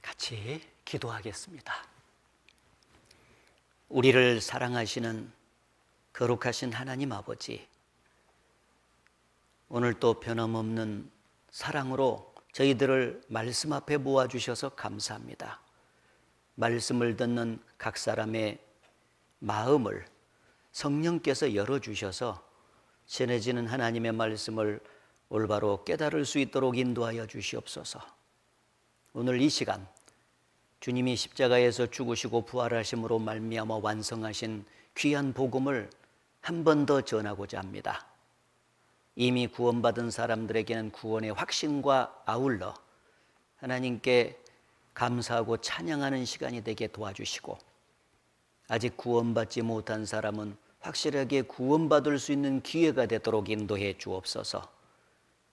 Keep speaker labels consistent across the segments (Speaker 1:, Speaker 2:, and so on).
Speaker 1: 같이 기도하겠습니다. 우리를 사랑하시는 거룩하신 하나님 아버지, 오늘도 변함없는 사랑으로 저희들을 말씀 앞에 모아주셔서 감사합니다. 말씀을 듣는 각 사람의 마음을 성령께서 열어주셔서 전해지는 하나님의 말씀을 올바로 깨달을 수 있도록 인도하여 주시옵소서. 오늘 이 시간 주님이 십자가에서 죽으시고 부활하심으로 말미암아 완성하신 귀한 복음을 한 번 더 전하고자 합니다. 이미 구원받은 사람들에게는 구원의 확신과 아울러 하나님께 감사하고 찬양하는 시간이 되게 도와주시고, 아직 구원받지 못한 사람은 확실하게 구원받을 수 있는 기회가 되도록 인도해 주옵소서.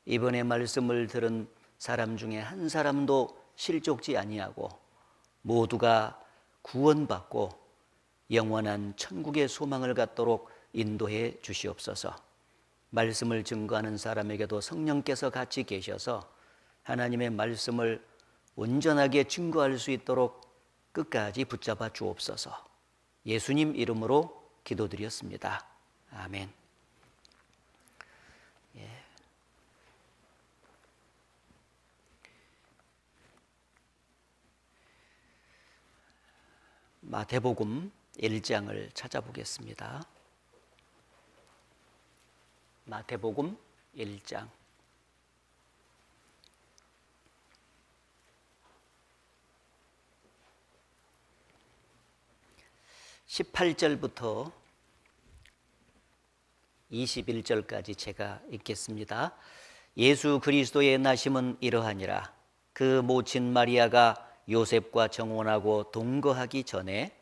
Speaker 1: 이번에 말씀을 들은 사람 중에 한 사람도 실족지 아니하고 모두가 구원받고 영원한 천국의 소망을 갖도록 인도해 주시옵소서. 말씀을 증거하는 사람에게도 성령께서 같이 계셔서 하나님의 말씀을 온전하게 증거할 수 있도록 끝까지 붙잡아 주옵소서. 예수님 이름으로 기도드렸습니다. 아멘. 마태복음 1장을 찾아보겠습니다. 마태복음 1장 18절부터 21절까지 제가 읽겠습니다. 예수 그리스도의 나심은 이러하니라. 그 모친 마리아가 요셉과 정혼하고 동거하기 전에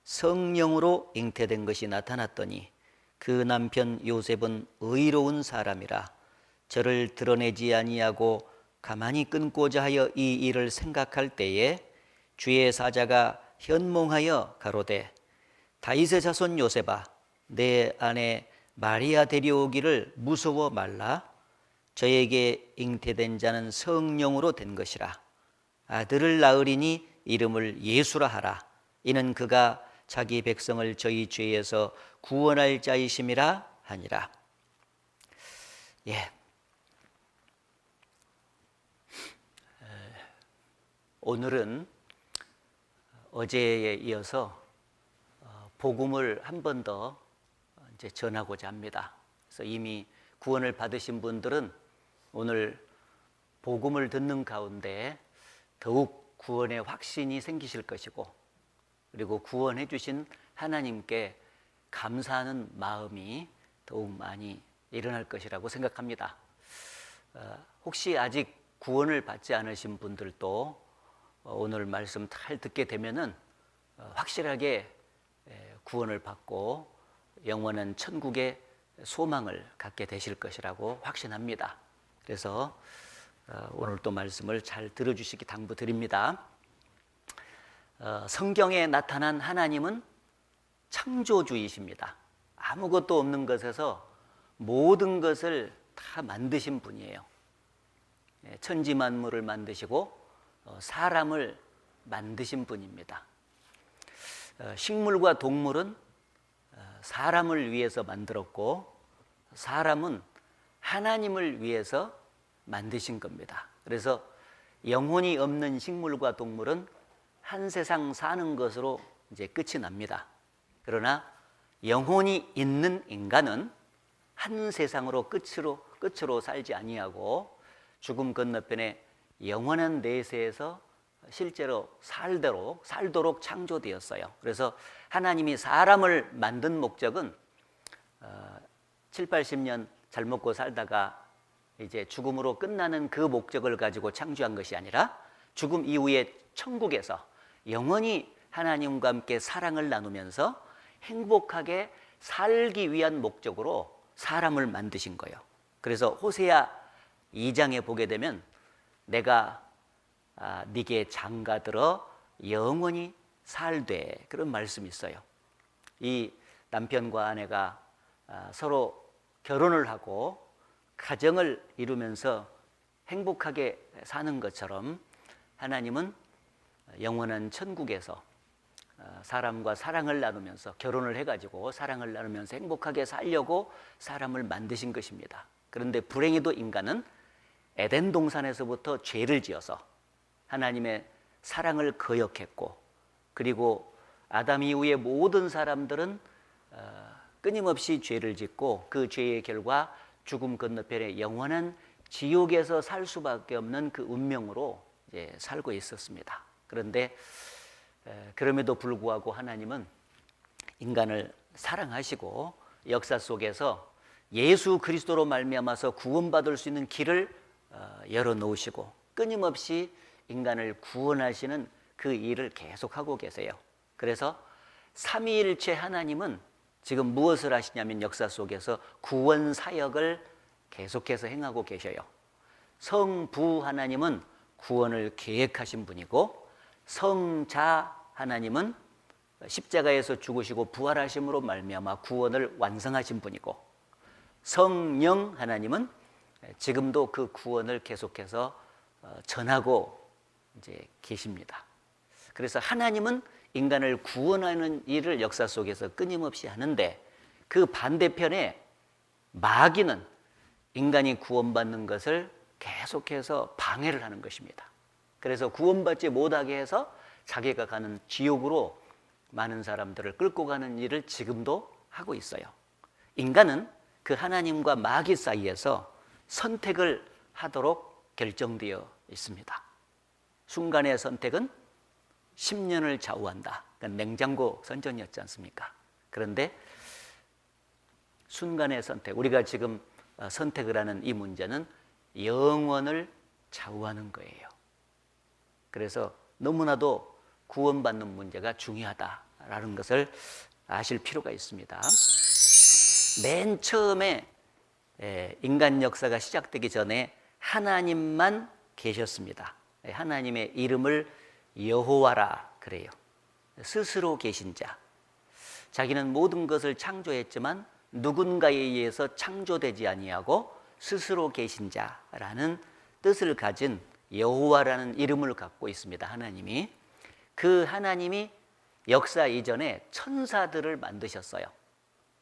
Speaker 1: 성령으로 잉태된 것이 나타났더니 그 남편 요셉은 의로운 사람이라 저를 드러내지 아니하고 가만히 끊고자 하여 이 일을 생각할 때에 주의 사자가 현몽하여 가로되 다윗의 자손 요셉아, 내 아내 마리아 데려오기를 무서워 말라. 저에게 잉태된 자는 성령으로 된 것이라. 아들을 낳으리니 이름을 예수라 하라. 이는 그가 자기 백성을 저희 죄에서 구원할 자이심이라 하니라. 오늘은 어제에 이어서 복음을 한 번 더 이제 전하고자 합니다. 그래서 이미 구원을 받으신 분들은 오늘 복음을 듣는 가운데 더욱 구원의 확신이 생기실 것이고, 그리고 구원해 주신 하나님께 감사하는 마음이 더욱 많이 일어날 것이라고 생각합니다. 혹시 아직 구원을 받지 않으신 분들도 오늘 말씀 잘 듣게 되면은 확실하게 구원을 받고 영원한 천국의 소망을 갖게 되실 것이라고 확신합니다. 그래서 오늘 또 말씀을 잘 들어주시기 당부드립니다. 성경에 나타난 하나님은 창조주이십니다. 아무것도 없는 것에서 모든 것을 다 만드신 분이에요. 천지만물을 만드시고 사람을 만드신 분입니다. 식물과 동물은 사람을 위해서 만들었고 사람은 하나님을 위해서 만드신 겁니다. 그래서 영혼이 없는 식물과 동물은 한 세상 사는 것으로 이제 끝이 납니다. 그러나 영혼이 있는 인간은 한 세상으로 끝으로 살지 아니하고 죽음 건너편에 영원한 내세에서 실제로 살도록 창조되었어요. 그래서 하나님이 사람을 만든 목적은 7, 80년 잘 먹고 살다가 이제 죽음으로 끝나는 그 목적을 가지고 창조한 것이 아니라 죽음 이후에 천국에서 영원히 하나님과 함께 사랑을 나누면서 행복하게 살기 위한 목적으로 사람을 만드신 거예요. 그래서 호세아 2장에 보게 되면 내가 네게 장가들어 영원히 살되, 그런 말씀이 있어요. 이 남편과 아내가 서로 결혼을 하고 가정을 이루면서 행복하게 사는 것처럼 하나님은 영원한 천국에서 사람과 사랑을 나누면서 결혼을 해가지고 사랑을 나누면서 행복하게 살려고 사람을 만드신 것입니다. 그런데 불행히도 인간은 에덴 동산에서부터 죄를 지어서 하나님의 사랑을 거역했고, 그리고 아담 이후의 모든 사람들은 끊임없이 죄를 짓고 그 죄의 결과 죽음 건너편에 영원한 지옥에서 살 수밖에 없는 그 운명으로 이제 살고 있었습니다. 그런데 그럼에도 불구하고 하나님은 인간을 사랑하시고 역사 속에서 예수 그리스도로 말미암아서 구원받을 수 있는 길을 열어놓으시고 끊임없이 인간을 구원하시는 그 일을 계속하고 계세요. 그래서 삼위일체 하나님은 지금 무엇을 하시냐면 역사 속에서 구원 사역을 계속해서 행하고 계셔요. 성부 하나님은 구원을 계획하신 분이고, 성자 하나님은 십자가에서 죽으시고 부활하심으로 말미암아 구원을 완성하신 분이고, 성령 하나님은 지금도 그 구원을 계속해서 전하고 이제 계십니다. 그래서 하나님은 인간을 구원하는 일을 역사 속에서 끊임없이 하는데, 그 반대편에 마귀는 인간이 구원받는 것을 계속해서 방해를 하는 것입니다. 그래서 구원받지 못하게 해서 자기가 가는 지옥으로 많은 사람들을 끌고 가는 일을 지금도 하고 있어요. 인간은 그 하나님과 마귀 사이에서 선택을 하도록 결정되어 있습니다. 순간의 선택은 10년을 좌우한다. 그러니까 냉장고 선전이었지 않습니까? 그런데 순간의 선택, 우리가 지금 선택을 하는 이 문제는 영원을 좌우하는 거예요. 그래서 너무나도 구원받는 문제가 중요하다라는 것을 아실 필요가 있습니다. 맨 처음에 인간 역사가 시작되기 전에 하나님만 계셨습니다. 하나님의 이름을 여호와라 그래요. 스스로 계신 자. 자기는 모든 것을 창조했지만 누군가에 의해서 창조되지 아니하고 스스로 계신 자라는 뜻을 가진 여호와라는 이름을 갖고 있습니다. 하나님이. 그 하나님이 역사 이전에 천사들을 만드셨어요.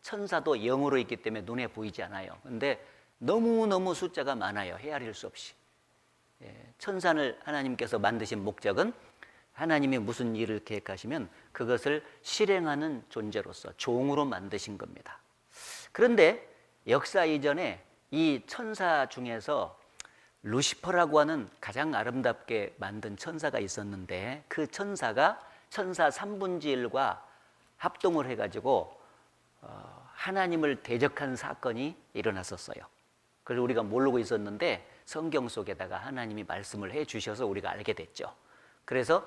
Speaker 1: 천사도 영으로 있기 때문에 눈에 보이지 않아요. 근데 너무너무 숫자가 많아요. 헤아릴 수 없이. 천사를 하나님께서 만드신 목적은 하나님이 무슨 일을 계획하시면 그것을 실행하는 존재로서 종으로 만드신 겁니다. 그런데 역사 이전에 이 천사 중에서 루시퍼라고 하는 가장 아름답게 만든 천사가 있었는데, 그 천사가 천사 3분의 1과 합동을 해가지고 하나님을 대적한 사건이 일어났었어요. 그래서 우리가 모르고 있었는데 성경 속에다가 하나님이 말씀을 해 주셔서 우리가 알게 됐죠. 그래서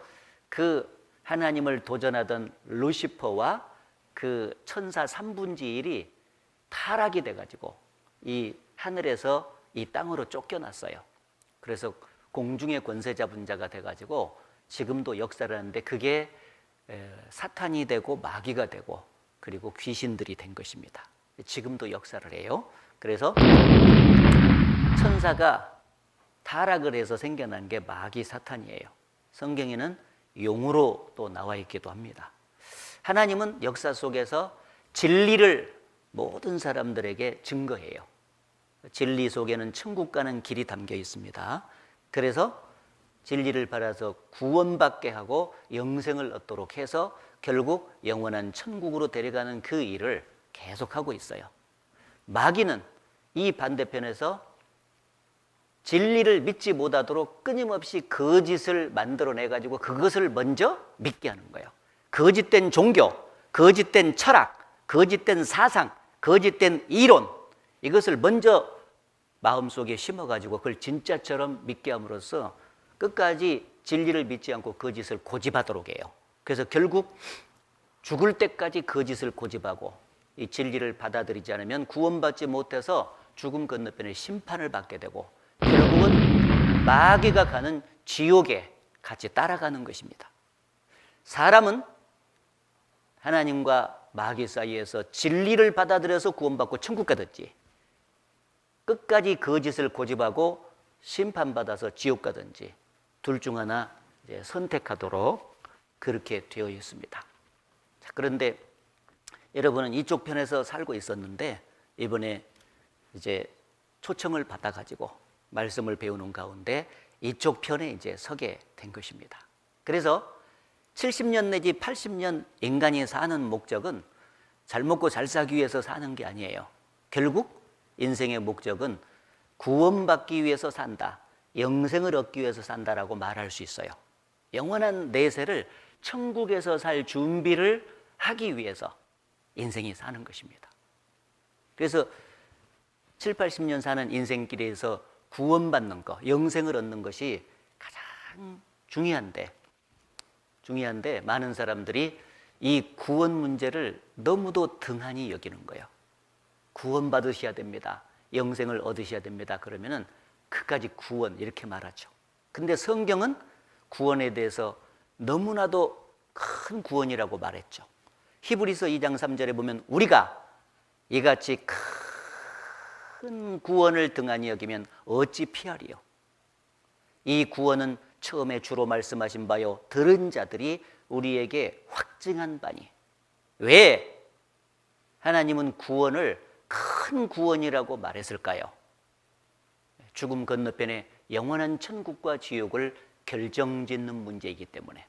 Speaker 1: 그 하나님을 도전하던 루시퍼와 그 천사 3분의 1이 타락이 돼가지고 이 하늘에서 이 땅으로 쫓겨났어요. 그래서 공중의 권세 잡은 자가 돼가지고 지금도 역사를 하는데, 그게 사탄이 되고 마귀가 되고 그리고 귀신들이 된 것입니다. 지금도 역사를 해요. 그래서 천사가 타락을 해서 생겨난 게 마귀 사탄이에요. 성경에는 용으로 또 나와 있기도 합니다. 하나님은 역사 속에서 진리를 모든 사람들에게 증거해요. 진리 속에는 천국 가는 길이 담겨 있습니다. 그래서 진리를 받아서 구원받게 하고 영생을 얻도록 해서 결국 영원한 천국으로 데려가는 그 일을 계속하고 있어요. 마귀는 이 반대편에서 진리를 믿지 못하도록 끊임없이 거짓을 만들어내가지고 그것을 먼저 믿게 하는 거예요. 거짓된 종교, 거짓된 철학, 거짓된 사상, 거짓된 이론, 이것을 먼저 마음속에 심어가지고 그걸 진짜처럼 믿게 함으로써 끝까지 진리를 믿지 않고 거짓을 고집하도록 해요. 그래서 결국 죽을 때까지 거짓을 고집하고 이 진리를 받아들이지 않으면 구원받지 못해서 죽음 건너편에 심판을 받게 되고 결국은 마귀가 가는 지옥에 같이 따라가는 것입니다. 사람은 하나님과 마귀 사이에서 진리를 받아들여서 구원받고 천국 가든지, 끝까지 거짓을 고집하고 심판받아서 지옥 가든지, 둘 중 하나 이제 선택하도록 그렇게 되어 있습니다. 자, 그런데 여러분은 이쪽 편에서 살고 있었는데 이번에 이제 초청을 받아가지고 말씀을 배우는 가운데 이쪽 편에 이제 서게 된 것입니다. 그래서 70년 내지 80년 인간이 사는 목적은 잘 먹고 잘 살기 위해서 사는 게 아니에요. 결국 인생의 목적은 구원받기 위해서 산다, 영생을 얻기 위해서 산다라고 말할 수 있어요. 영원한 내세를 천국에서 살 준비를 하기 위해서 인생이 사는 것입니다. 그래서 7, 80년 사는 인생길에서 구원받는 것, 영생을 얻는 것이 가장 중요한데 많은 사람들이 이 구원 문제를 너무도 등한히 여기는 거예요. 구원받으셔야 됩니다. 영생을 얻으셔야 됩니다. 그러면은 그까지 구원 이렇게 말하죠. 근데 성경은 구원에 대해서 너무나도 큰 구원이라고 말했죠. 히브리서 2장 3절에 보면 우리가 이같이 큰 구원을 등한히 여기면 어찌 피하리요. 이 구원은 처음에 주로 말씀하신 바요 들은 자들이 우리에게 확증한 바니. 왜 하나님은 구원을 큰 구원이라고 말했을까요? 죽음 건너편에 영원한 천국과 지옥을 결정짓는 문제이기 때문에.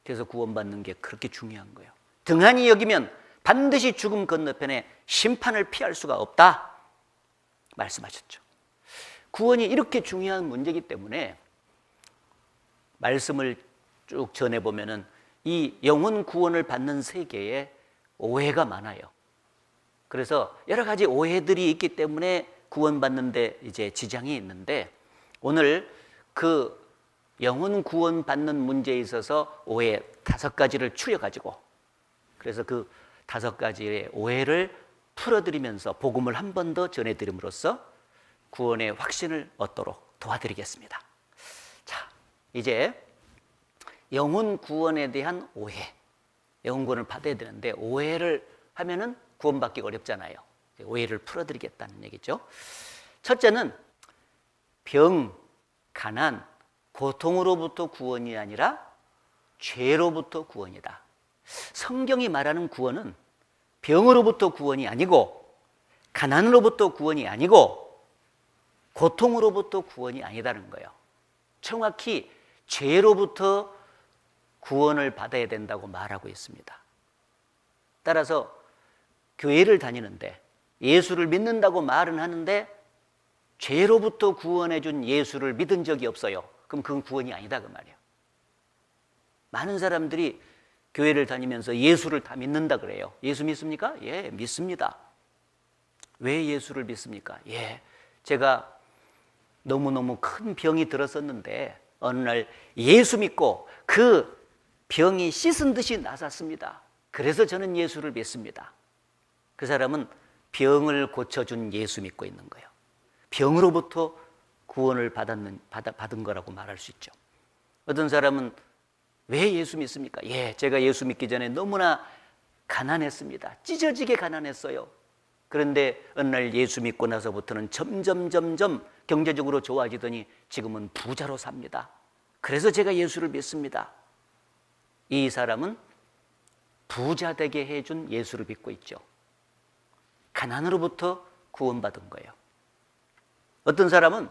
Speaker 1: 그래서 구원받는 게 그렇게 중요한 거예요. 등한히 여기면 반드시 죽음 건너편에 심판을 피할 수가 없다 말씀하셨죠. 구원이 이렇게 중요한 문제이기 때문에 말씀을 쭉 전해보면은 이 영혼 구원을 받는 세계에 오해가 많아요. 그래서 여러 가지 오해들이 있기 때문에 구원받는데 이제 지장이 있는데 오늘 그 영혼 구원 받는 문제에 있어서 오해 5가지를 추려가지고 그래서 그 5가지의 오해를 풀어드리면서 복음을 한 번 더 전해드림으로써 구원의 확신을 얻도록 도와드리겠습니다. 자, 이제 영혼 구원에 대한 오해, 영혼 구원을 받아야 되는데 오해를 하면은 구원받기 어렵잖아요. 오해를 풀어드리겠다는 얘기죠. 첫째는 병, 가난, 고통으로부터 구원이 아니라 죄로부터 구원이다. 성경이 말하는 구원은 병으로부터 구원이 아니고 가난으로부터 구원이 아니고 고통으로부터 구원이 아니다는 거예요. 정확히 죄로부터 구원을 받아야 된다고 말하고 있습니다. 따라서 교회를 다니는데 예수를 믿는다고 말은 하는데 죄로부터 구원해 준 예수를 믿은 적이 없어요. 그럼 그건 구원이 아니다 그 말이에요. 많은 사람들이 교회를 다니면서 예수를 다 믿는다 그래요. 예수 믿습니까? 예, 믿습니다. 왜 예수를 믿습니까? 예, 제가 너무너무 큰 병이 들었었는데 어느 날 예수 믿고 그 병이 씻은 듯이 나섰습니다. 그래서 저는 예수를 믿습니다. 그 사람은 병을 고쳐준 예수 믿고 있는 거예요. 병으로부터 구원을 받은 거라고 말할 수 있죠. 어떤 사람은 왜 예수 믿습니까? 예, 제가 예수 믿기 전에 너무나 가난했습니다. 찢어지게 가난했어요. 그런데 어느 날 예수 믿고 나서부터는 점점 경제적으로 좋아지더니 지금은 부자로 삽니다. 그래서 제가 예수를 믿습니다. 이 사람은 부자 되게 해준 예수를 믿고 있죠. 가난으로부터 구원받은 거예요. 어떤 사람은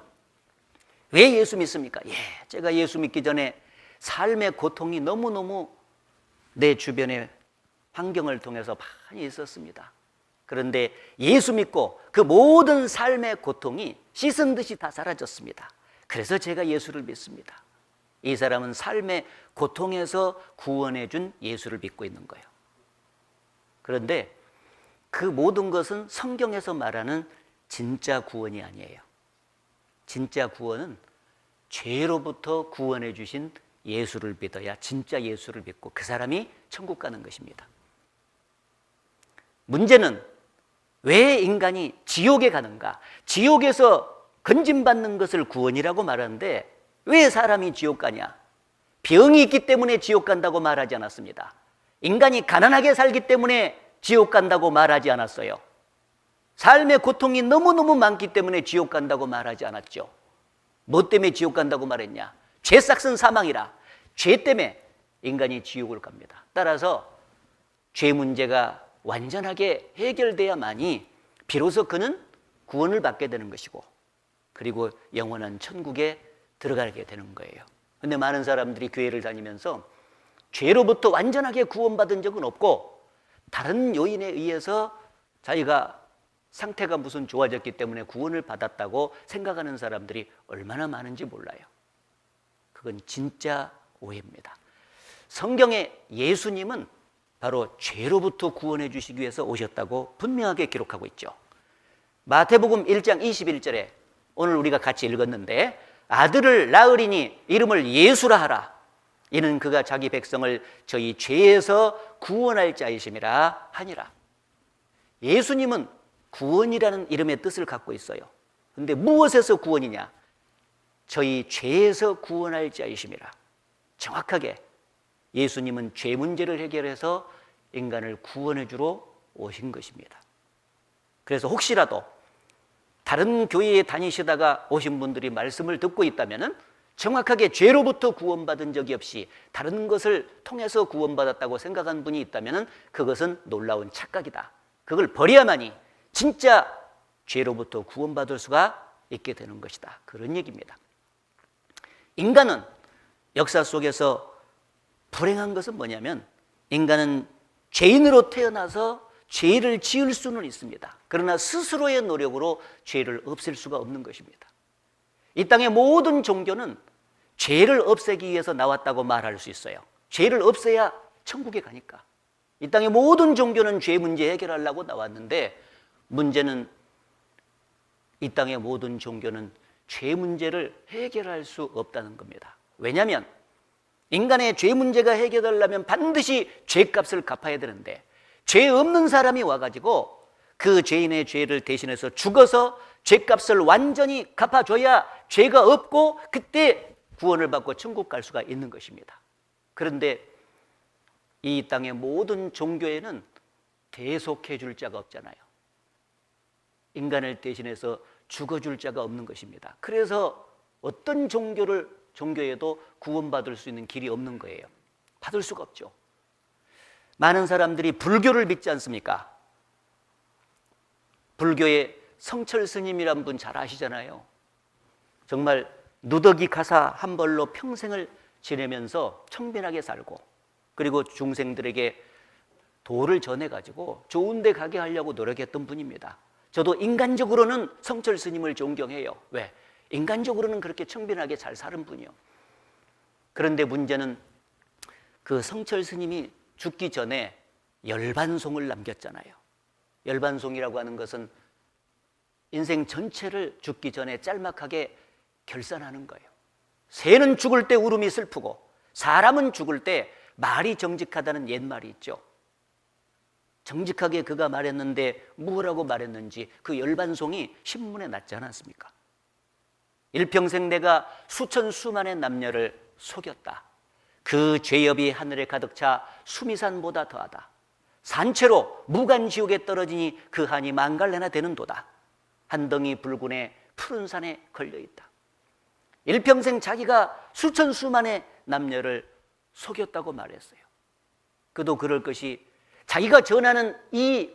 Speaker 1: 왜 예수 믿습니까? 예, 제가 예수 믿기 전에 삶의 고통이 너무너무 내 주변의 환경을 통해서 많이 있었습니다. 그런데 예수 믿고 그 모든 삶의 고통이 씻은 듯이 다 사라졌습니다. 그래서 제가 예수를 믿습니다. 이 사람은 삶의 고통에서 구원해 준 예수를 믿고 있는 거예요. 그런데 그 모든 것은 성경에서 말하는 진짜 구원이 아니에요. 진짜 구원은 죄로부터 구원해 주신 예수를 믿어야 진짜 예수를 믿고 그 사람이 천국 가는 것입니다. 문제는 왜 인간이 지옥에 가는가? 지옥에서 건진받는 것을 구원이라고 말하는데 왜 사람이 지옥 가냐? 병이 있기 때문에 지옥 간다고 말하지 않았습니다. 인간이 가난하게 살기 때문에 지옥 간다고 말하지 않았어요. 삶의 고통이 너무너무 많기 때문에 지옥 간다고 말하지 않았죠. 뭐 때문에 지옥 간다고 말했냐? 죄 싹슨 사망이라. 죄 때문에 인간이 지옥을 갑니다. 따라서 죄 문제가 완전하게 해결돼야만이 비로소 그는 구원을 받게 되는 것이고, 그리고 영원한 천국에 들어가게 되는 거예요. 근데 많은 사람들이 교회를 다니면서 죄로부터 완전하게 구원받은 적은 없고 다른 요인에 의해서 자기가 상태가 무슨 좋아졌기 때문에 구원을 받았다고 생각하는 사람들이 얼마나 많은지 몰라요. 그건 진짜 오해입니다. 성경에 예수님은 바로 죄로부터 구원해 주시기 위해서 오셨다고 분명하게 기록하고 있죠. 마태복음 1장 21절에 오늘 우리가 같이 읽었는데, 아들을 낳으리니 이름을 예수라 하라. 이는 그가 자기 백성을 저희 죄에서 구원할 자이심이라 하니라. 예수님은 구원이라는 이름의 뜻을 갖고 있어요. 그런데 무엇에서 구원이냐? 저희 죄에서 구원할 자이심이라. 정확하게 예수님은 죄 문제를 해결해서 인간을 구원해 주러 오신 것입니다. 그래서 혹시라도 다른 교회에 다니시다가 오신 분들이 말씀을 듣고 있다면 정확하게 죄로부터 구원받은 적이 없이 다른 것을 통해서 구원받았다고 생각한 분이 있다면 그것은 놀라운 착각이다. 그걸 버려야만이 진짜 죄로부터 구원받을 수가 있게 되는 것이다. 그런 얘기입니다. 인간은 역사 속에서 불행한 것은 뭐냐면, 인간은 죄인으로 태어나서 죄를 지을 수는 있습니다. 그러나 스스로의 노력으로 죄를 없앨 수가 없는 것입니다. 이 땅의 모든 종교는 죄를 없애기 위해서 나왔다고 말할 수 있어요. 죄를 없애야 천국에 가니까. 이 땅의 모든 종교는 죄 문제 해결하려고 나왔는데, 문제는 이 땅의 모든 종교는 죄 문제를 해결할 수 없다는 겁니다. 왜냐하면 인간의 죄 문제가 해결되려면 반드시 죄값을 갚아야 되는데, 죄 없는 사람이 와가지고 그 죄인의 죄를 대신해서 죽어서 죄값을 완전히 갚아줘야 죄가 없고 그때 구원을 받고 천국 갈 수가 있는 것입니다. 그런데 이 땅의 모든 종교에는 대속해 줄 자가 없잖아요. 인간을 대신해서 죽어줄 자가 없는 것입니다. 그래서 어떤 종교에도 구원받을 수 있는 길이 없는 거예요. 받을 수가 없죠. 많은 사람들이 불교를 믿지 않습니까? 불교의 성철 스님이란 분 잘 아시잖아요. 정말 누더기 가사 한 벌로 평생을 지내면서 청빈하게 살고, 그리고 중생들에게 도를 전해가지고 좋은 데 가게 하려고 노력했던 분입니다. 저도 인간적으로는 성철 스님을 존경해요. 왜? 인간적으로는 그렇게 청빈하게 잘 사는 분이요. 그런데 문제는 그 성철 스님이 죽기 전에 열반송을 남겼잖아요. 열반송이라고 하는 것은 인생 전체를 죽기 전에 짤막하게 결산하는 거예요. 새는 죽을 때 울음이 슬프고 사람은 죽을 때 말이 정직하다는 옛말이 있죠. 정직하게 그가 말했는데 뭐라고 말했는지 그 열반송이 신문에 났지 않았습니까? 일평생 내가 수천 수만의 남녀를 속였다. 그 죄업이 하늘에 가득 차 수미산보다 더하다. 산채로 무간지옥에 떨어지니 그 한이 만갈래나 되는도다. 한 덩이 붉은에 푸른 산에 걸려있다. 일평생 자기가 수천 수만의 남녀를 속였다고 말했어요. 그도 그럴 것이 자기가 전하는 이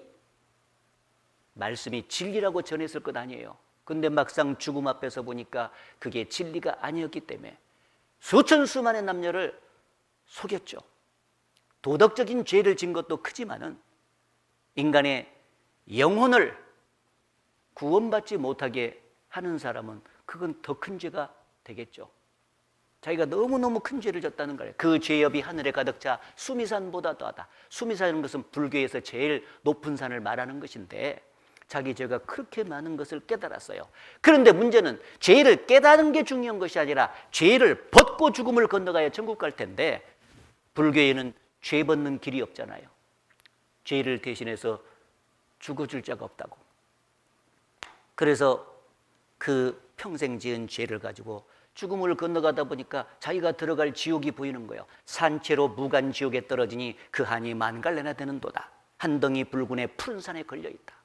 Speaker 1: 말씀이 진리라고 전했을 것 아니에요. 근데 막상 죽음 앞에서 보니까 그게 진리가 아니었기 때문에 수천 수만의 남녀를 속였죠. 도덕적인 죄를 진 것도 크지만은 인간의 영혼을 구원받지 못하게 하는 사람은 그건 더 큰 죄가 되겠죠. 자기가 너무너무 큰 죄를 졌다는 거예요. 그 죄업이 하늘에 가득 차 수미산보다 더하다. 수미산은 것은 불교에서 제일 높은 산을 말하는 것인데 자기 죄가 그렇게 많은 것을 깨달았어요. 그런데 문제는 죄를 깨닫는 게 중요한 것이 아니라 죄를 벗고 죽음을 건너가야 천국 갈 텐데 불교에는 죄 벗는 길이 없잖아요. 죄를 대신해서 죽어줄 자가 없다고. 그래서 그 평생 지은 죄를 가지고 죽음을 건너가다 보니까 자기가 들어갈 지옥이 보이는 거예요. 산채로 무간 지옥에 떨어지니 그 한이 만갈래나 되는도다. 한 덩이 붉은에 푸른 산에 걸려있다.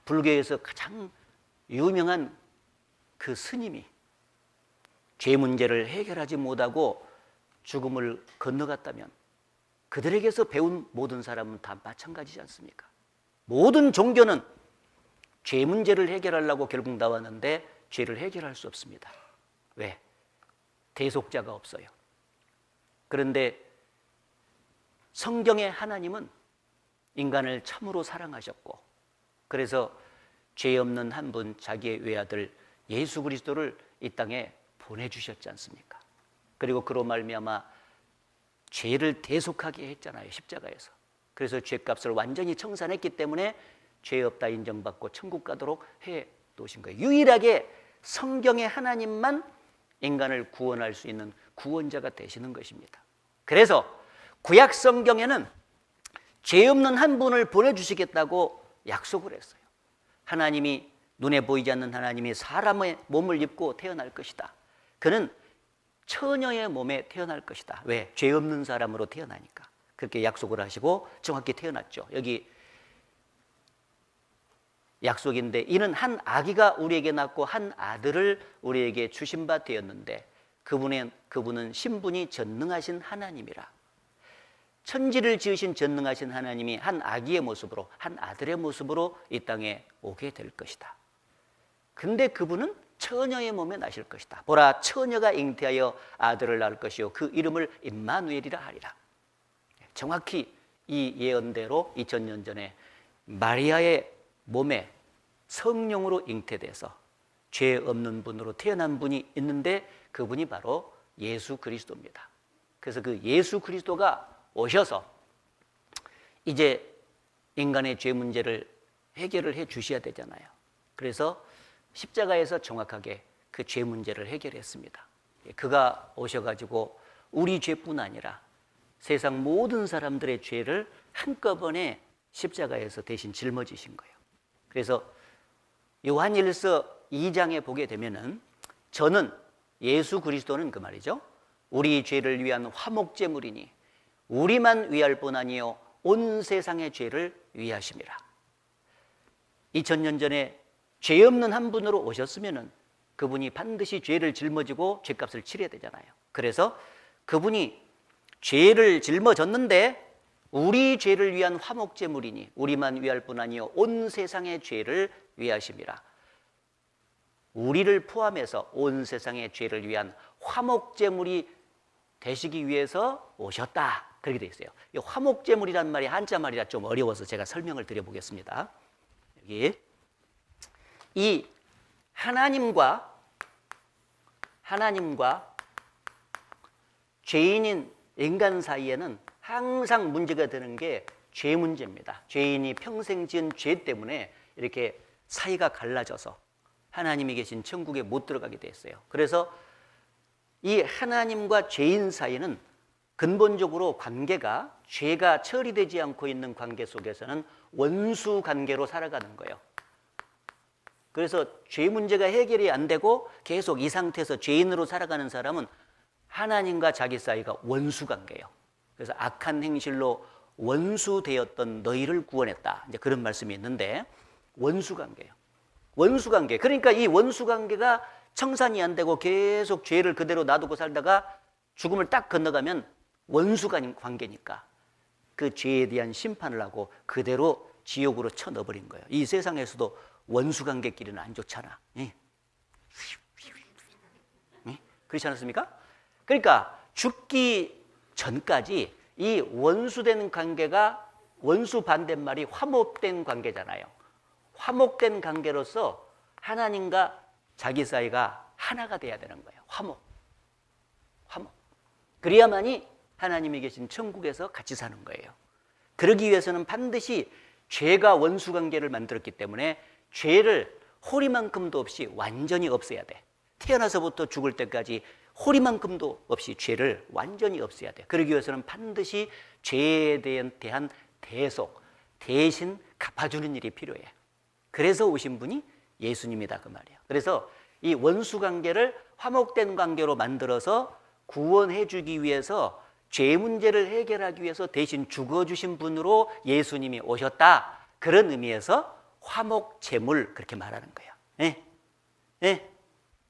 Speaker 1: 불교에서 가장 유명한 그 스님이 죄 문제를 해결하지 못하고 죽음을 건너갔다면 그들에게서 배운 모든 사람은 다 마찬가지지 않습니까? 모든 종교는 죄 문제를 해결하려고 결국 나왔는데 죄를 해결할 수 없습니다. 왜? 대속자가 없어요. 그런데 성경의 하나님은 인간을 참으로 사랑하셨고, 그래서 죄 없는 한 분 자기의 외아들 예수 그리스도를 이 땅에 보내주셨지 않습니까? 그리고 그로 말미암아 죄를 대속하게 했잖아요, 십자가에서. 그래서 죄값을 완전히 청산했기 때문에 죄 없다 인정받고 천국 가도록 해 놓으신 거예요. 유일하게 성경의 하나님만 인간을 구원할 수 있는 구원자가 되시는 것입니다. 그래서 구약 성경에는 죄 없는 한 분을 보내주시겠다고 약속을 했어요. 하나님이, 눈에 보이지 않는 하나님이 사람의 몸을 입고 태어날 것이다. 그는 처녀의 몸에 태어날 것이다. 왜? 죄 없는 사람으로 태어나니까. 그렇게 약속을 하시고 정확히 태어났죠. 여기 약속인데, 이는 한 아기가 우리에게 낳고 한 아들을 우리에게 주신 바 되었는데 그분은 신분이 전능하신 하나님이라. 천지를 지으신 전능하신 하나님이 한 아기의 모습으로, 한 아들의 모습으로 이 땅에 오게 될 것이다. 근데 그분은 처녀의 몸에 나실 것이다. 보라, 처녀가 잉태하여 아들을 낳을 것이요 그 이름을 임마누엘이라 하리라. 정확히 이 예언대로 2000년 전에 마리아의 몸에 성령으로 잉태돼서 죄 없는 분으로 태어난 분이 있는데 그분이 바로 예수 그리스도입니다. 그래서 그 예수 그리스도가 오셔서 이제 인간의 죄 문제를 해결을 해 주셔야 되잖아요. 그래서 십자가에서 정확하게 그 죄 문제를 해결했습니다. 그가 오셔가지고 우리 죄뿐 아니라 세상 모든 사람들의 죄를 한꺼번에 십자가에서 대신 짊어지신 거예요. 그래서 요한일서 2장에 보게 되면은 저는, 예수 그리스도는 그 말이죠, 우리 죄를 위한 화목제물이니 우리만 위할 뿐 아니요 온 세상의 죄를 위하심이라. 2000년 전에 죄 없는 한 분으로 오셨으면은 그분이 반드시 죄를 짊어지고 죄값을 치러야 되잖아요. 그래서 그분이 죄를 짊어졌는데 우리 죄를 위한 화목제물이니 우리만 위할 뿐 아니요 온 세상의 죄를 위하심이라. 우리를 포함해서 온 세상의 죄를 위한 화목제물이 되시기 위해서 오셨다. 그렇게 되어 있어요. 이 화목제물이라는 말이 한자 말이라 좀 어려워서 제가 설명을 드려보겠습니다. 여기 이 하나님과 죄인인 인간 사이에는 항상 문제가 되는 게 죄 문제입니다. 죄인이 평생 지은 죄 때문에 이렇게 사이가 갈라져서 하나님이 계신 천국에 못 들어가게 됐어요. 그래서 이 하나님과 죄인 사이는 근본적으로 관계가, 죄가 처리되지 않고 있는 관계 속에서는 원수 관계로 살아가는 거예요. 그래서 죄 문제가 해결이 안 되고 계속 이 상태에서 죄인으로 살아가는 사람은 하나님과 자기 사이가 원수 관계예요. 그래서 악한 행실로 원수 되었던 너희를 구원했다. 이제 그런 말씀이 있는데, 원수 관계예요. 원수 관계. 그러니까 이 원수 관계가 청산이 안 되고 계속 죄를 그대로 놔두고 살다가 죽음을 딱 건너가면 원수 관계니까 그 죄에 대한 심판을 하고 그대로 지옥으로 쳐넣어버린 거예요. 이 세상에서도 원수 관계끼리는 안 좋잖아. 그렇지 않습니까? 그러니까 죽기 전까지 이 원수된 관계가, 원수 반대말이 화목된 관계잖아요. 화목된 관계로서 하나님과 자기 사이가 하나가 돼야 되는 거예요. 화목. 그래야만이 하나님이 계신 천국에서 같이 사는 거예요. 그러기 위해서는 반드시 죄가 원수 관계를 만들었기 때문에 죄를 호리만큼도 없이 완전히 없애야 돼. 태어나서부터 죽을 때까지 호리만큼도 없이 죄를 완전히 없애야 돼. 그러기 위해서는 반드시 죄에 대한 대속, 대신 갚아주는 일이 필요해. 그래서 오신 분이 예수님이다 그 말이에요. 그래서 이 원수 관계를 화목된 관계로 만들어서 구원해 주기 위해서, 죄 문제를 해결하기 위해서 대신 죽어주신 분으로 예수님이 오셨다. 그런 의미에서 화목제물 그렇게 말하는 거예요.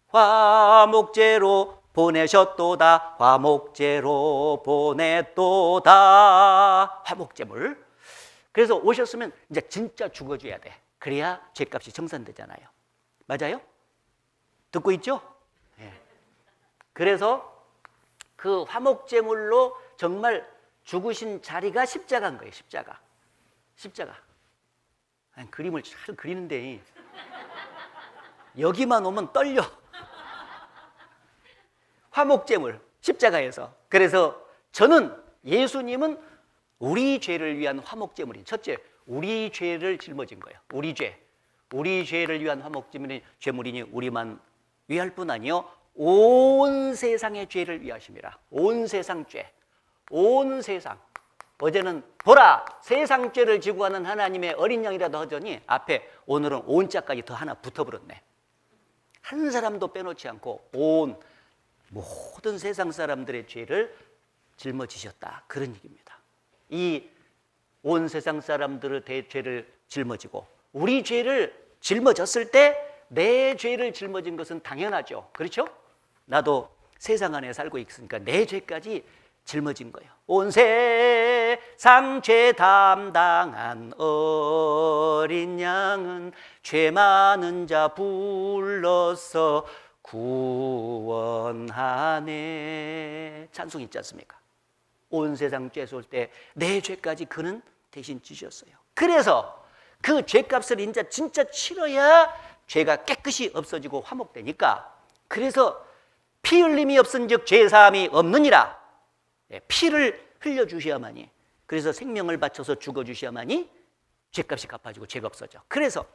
Speaker 1: 화목제로 보내셨도다. 화목제로 보냈도다. 화목제물. 그래서 오셨으면 이제 진짜 죽어줘야 돼. 그래야 죄값이 청산되잖아요. 맞아요? 듣고 있죠? 네. 그래서 그 화목제물로 정말 죽으신 자리가 십자가인 거예요. 십자가. 십자가. 아니, 그림을 잘 그리는데 여기만 오면 떨려. 화목제물, 십자가에서. 그래서 저는 예수님은 우리 죄를 위한 화목제물인, 첫째, 우리 죄를 짊어진 거예요. 우리 죄. 우리 죄를 위한 화목제물이 제물이니 우리만 위할 뿐 아니요 온 세상의 죄를 위하심이라. 온 세상 죄. 온 세상. 어제는 보라 세상 죄를 지고 가는 하나님의 어린 양이라도 하더니 앞에 오늘은 온 자까지 더 하나 붙어버렸네. 한 사람도 빼놓지 않고 온 모든 세상 사람들의 죄를 짊어지셨다. 그런 얘기입니다. 이 온 세상 사람들의 죄를 짊어지고 우리 죄를 짊어졌을 때 내 죄를 짊어진 것은 당연하죠. 그렇죠? 나도 세상 안에 살고 있으니까 내 죄까지 짊어진 거예요. 온 세상 죄 담당한 어린 양은 죄 많은 자 불러서 구원하네. 찬송 있지 않습니까? 온 세상 죄 쏠 때 내 죄까지 그는 대신 지셨어요. 그래서 그 죄값을 이제 진짜 치러야 죄가 깨끗이 없어지고 화목되니까, 그래서 피 흘림이 없은즉 죄사함이 없느니라. 피를 흘려주셔야만이, 그래서 생명을 바쳐서 죽어주셔야만이 죄값이 갚아지고 죄가 없어져. 그래서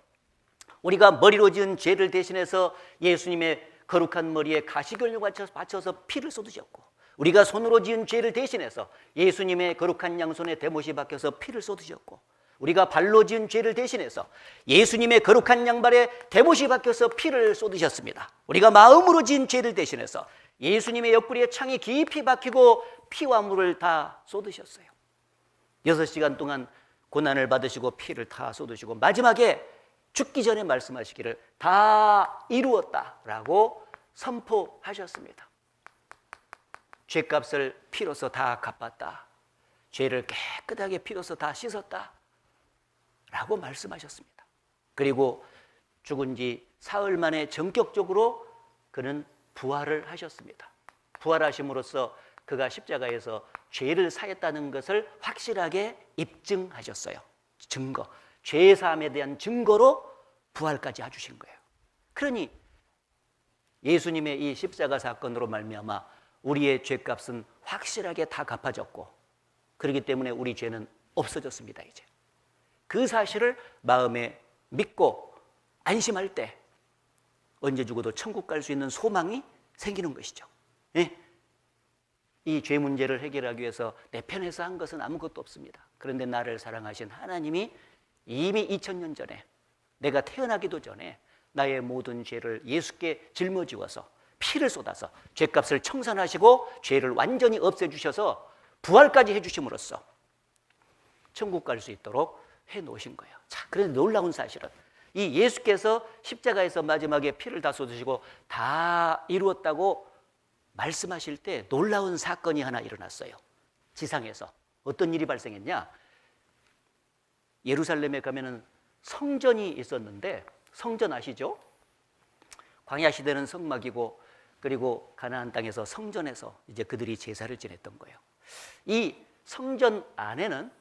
Speaker 1: 우리가 머리로 지은 죄를 대신해서 예수님의 거룩한 머리에 가시결을 바쳐서 피를 쏟으셨고, 우리가 손으로 지은 죄를 대신해서 예수님의 거룩한 양손에 대못이 박혀서 피를 쏟으셨고, 우리가 발로 지은 죄를 대신해서 예수님의 거룩한 양발에 대못이 박혀서 피를 쏟으셨습니다. 우리가 마음으로 지은 죄를 대신해서 예수님의 옆구리에 창이 깊이 박히고 피와 물을 다 쏟으셨어요. 6시간 동안 고난을 받으시고 피를 다 쏟으시고 마지막에 죽기 전에 말씀하시기를 다 이루었다라고 선포하셨습니다. 죄값을 피로써 다 갚았다. 죄를 깨끗하게 피로써 다 씻었다 라고 말씀하셨습니다. 그리고 죽은 지 사흘 만에 전격적으로 그는 부활을 하셨습니다. 부활하심으로써 그가 십자가에서 죄를 사했다는 것을 확실하게 입증하셨어요. 증거, 죄사함에 대한 증거로 부활까지 해주신 거예요. 그러니 예수님의 이 십자가 사건으로 말미암아 우리의 죄값은 확실하게 다 갚아졌고, 그렇기 때문에 우리 죄는 없어졌습니다. 이제 그 사실을 마음에 믿고 안심할 때 언제 죽어도 천국 갈 수 있는 소망이 생기는 것이죠. 예? 이 죄 문제를 해결하기 위해서 내 편에서 한 것은 아무것도 없습니다. 그런데 나를 사랑하신 하나님이 이미 2000년 전에, 내가 태어나기도 전에 나의 모든 죄를 예수께 짊어지워서 피를 쏟아서 죄값을 청산하시고 죄를 완전히 없애주셔서 부활까지 해주심으로써 천국 갈 수 있도록 해놓으신 거예요. 자, 그런데 놀라운 사실은 이 예수께서 십자가에서 마지막에 피를 다 쏟으시고 다 이루었다고 말씀하실 때 놀라운 사건이 하나 일어났어요. 지상에서. 어떤 일이 발생했냐? 예루살렘에 가면은 성전이 있었는데, 성전 아시죠? 광야 시대는 성막이고, 그리고 가나안 땅에서 성전에서 이제 그들이 제사를 지냈던 거예요. 이 성전 안에는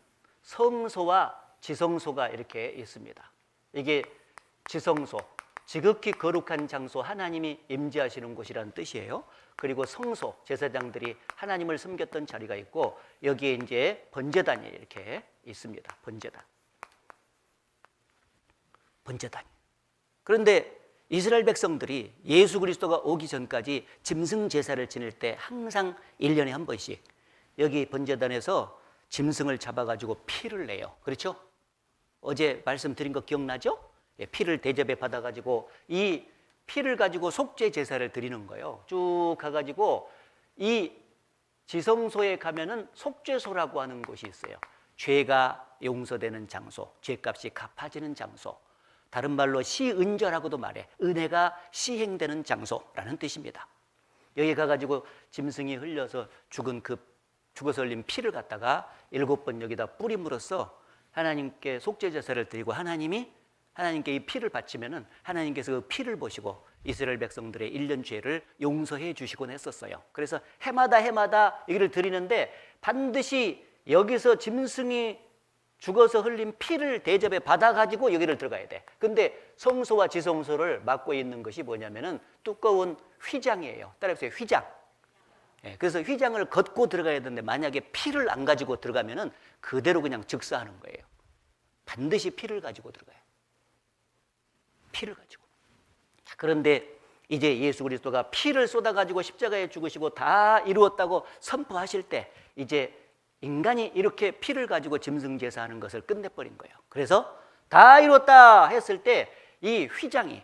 Speaker 1: 성소와 지성소가 이렇게 있습니다. 이게 지성소, 지극히 거룩한 장소, 하나님이 임재하시는 곳이라는 뜻이에요. 그리고 성소, 제사장들이 하나님을 섬겼던 자리가 있고, 여기에 이제 번제단이 이렇게 있습니다. 번제단. 그런데 이스라엘 백성들이 예수 그리스도가 오기 전까지 짐승 제사를 지낼 때 항상 1년에 한 번씩 여기 번제단에서 짐승을 잡아가지고 피를 내요. 그렇죠? 어제 말씀드린 거 기억나죠? 피를 대접에 받아가지고 이 피를 가지고 속죄 제사를 드리는 거예요. 쭉 가가지고 이 지성소에 가면은 속죄소라고 하는 곳이 있어요. 죄가 용서되는 장소, 죄값이 갚아지는 장소. 다른 말로 시은절하고도 말해. 은혜가 시행되는 장소라는 뜻입니다. 여기 가가지고 짐승이 흘려서 죽어서 흘린 피를 갖다가 7번 여기다 뿌림으로써 하나님께 속죄 제사를 드리고 하나님께 이 피를 바치면은 하나님께서 그 피를 보시고 이스라엘 백성들의 1년 죄를 용서해 주시곤 했었어요. 그래서 해마다 여기를 드리는데 반드시 여기서 짐승이 죽어서 흘린 피를 대접에 받아가지고 여기를 들어가야 돼. 근데 성소와 지성소를 막고 있는 것이 뭐냐면은 두꺼운 휘장이에요. 따라해보세요. 휘장. 그래서 휘장을 걷고 들어가야 되는데 만약에 피를 안 가지고 들어가면은 그대로 그냥 즉사하는 거예요. 반드시 피를 가지고 들어가요. 피를 가지고. 그런데 이제 예수 그리스도가 피를 쏟아가지고 십자가에 죽으시고 다 이루었다고 선포하실 때 이제 인간이 이렇게 피를 가지고 짐승 제사하는 것을 끝내버린 거예요. 그래서 다 이뤘다 했을 때 이 휘장이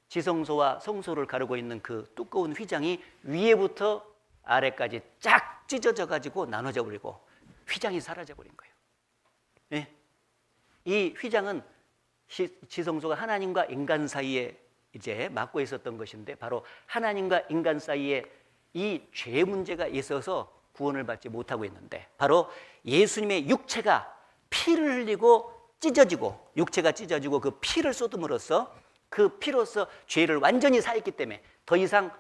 Speaker 1: 지성소와 성소를 가르고 있는 그 두꺼운 휘장이 위에부터 아래까지 쫙 찢어져 가지고 나눠져 버리고 휘장이 사라져 버린 거예요. 네. 이 휘장은 지성소가 하나님과 인간 사이에 이제 막고 있었던 것인데 바로 하나님과 인간 사이에 이 죄 문제가 있어서 구원을 받지 못하고 있는데 바로 예수님의 육체가 피를 흘리고 찢어지고 육체가 찢어지고 그 피를 쏟음으로써 그 피로써 죄를 완전히 사했기 때문에 더 이상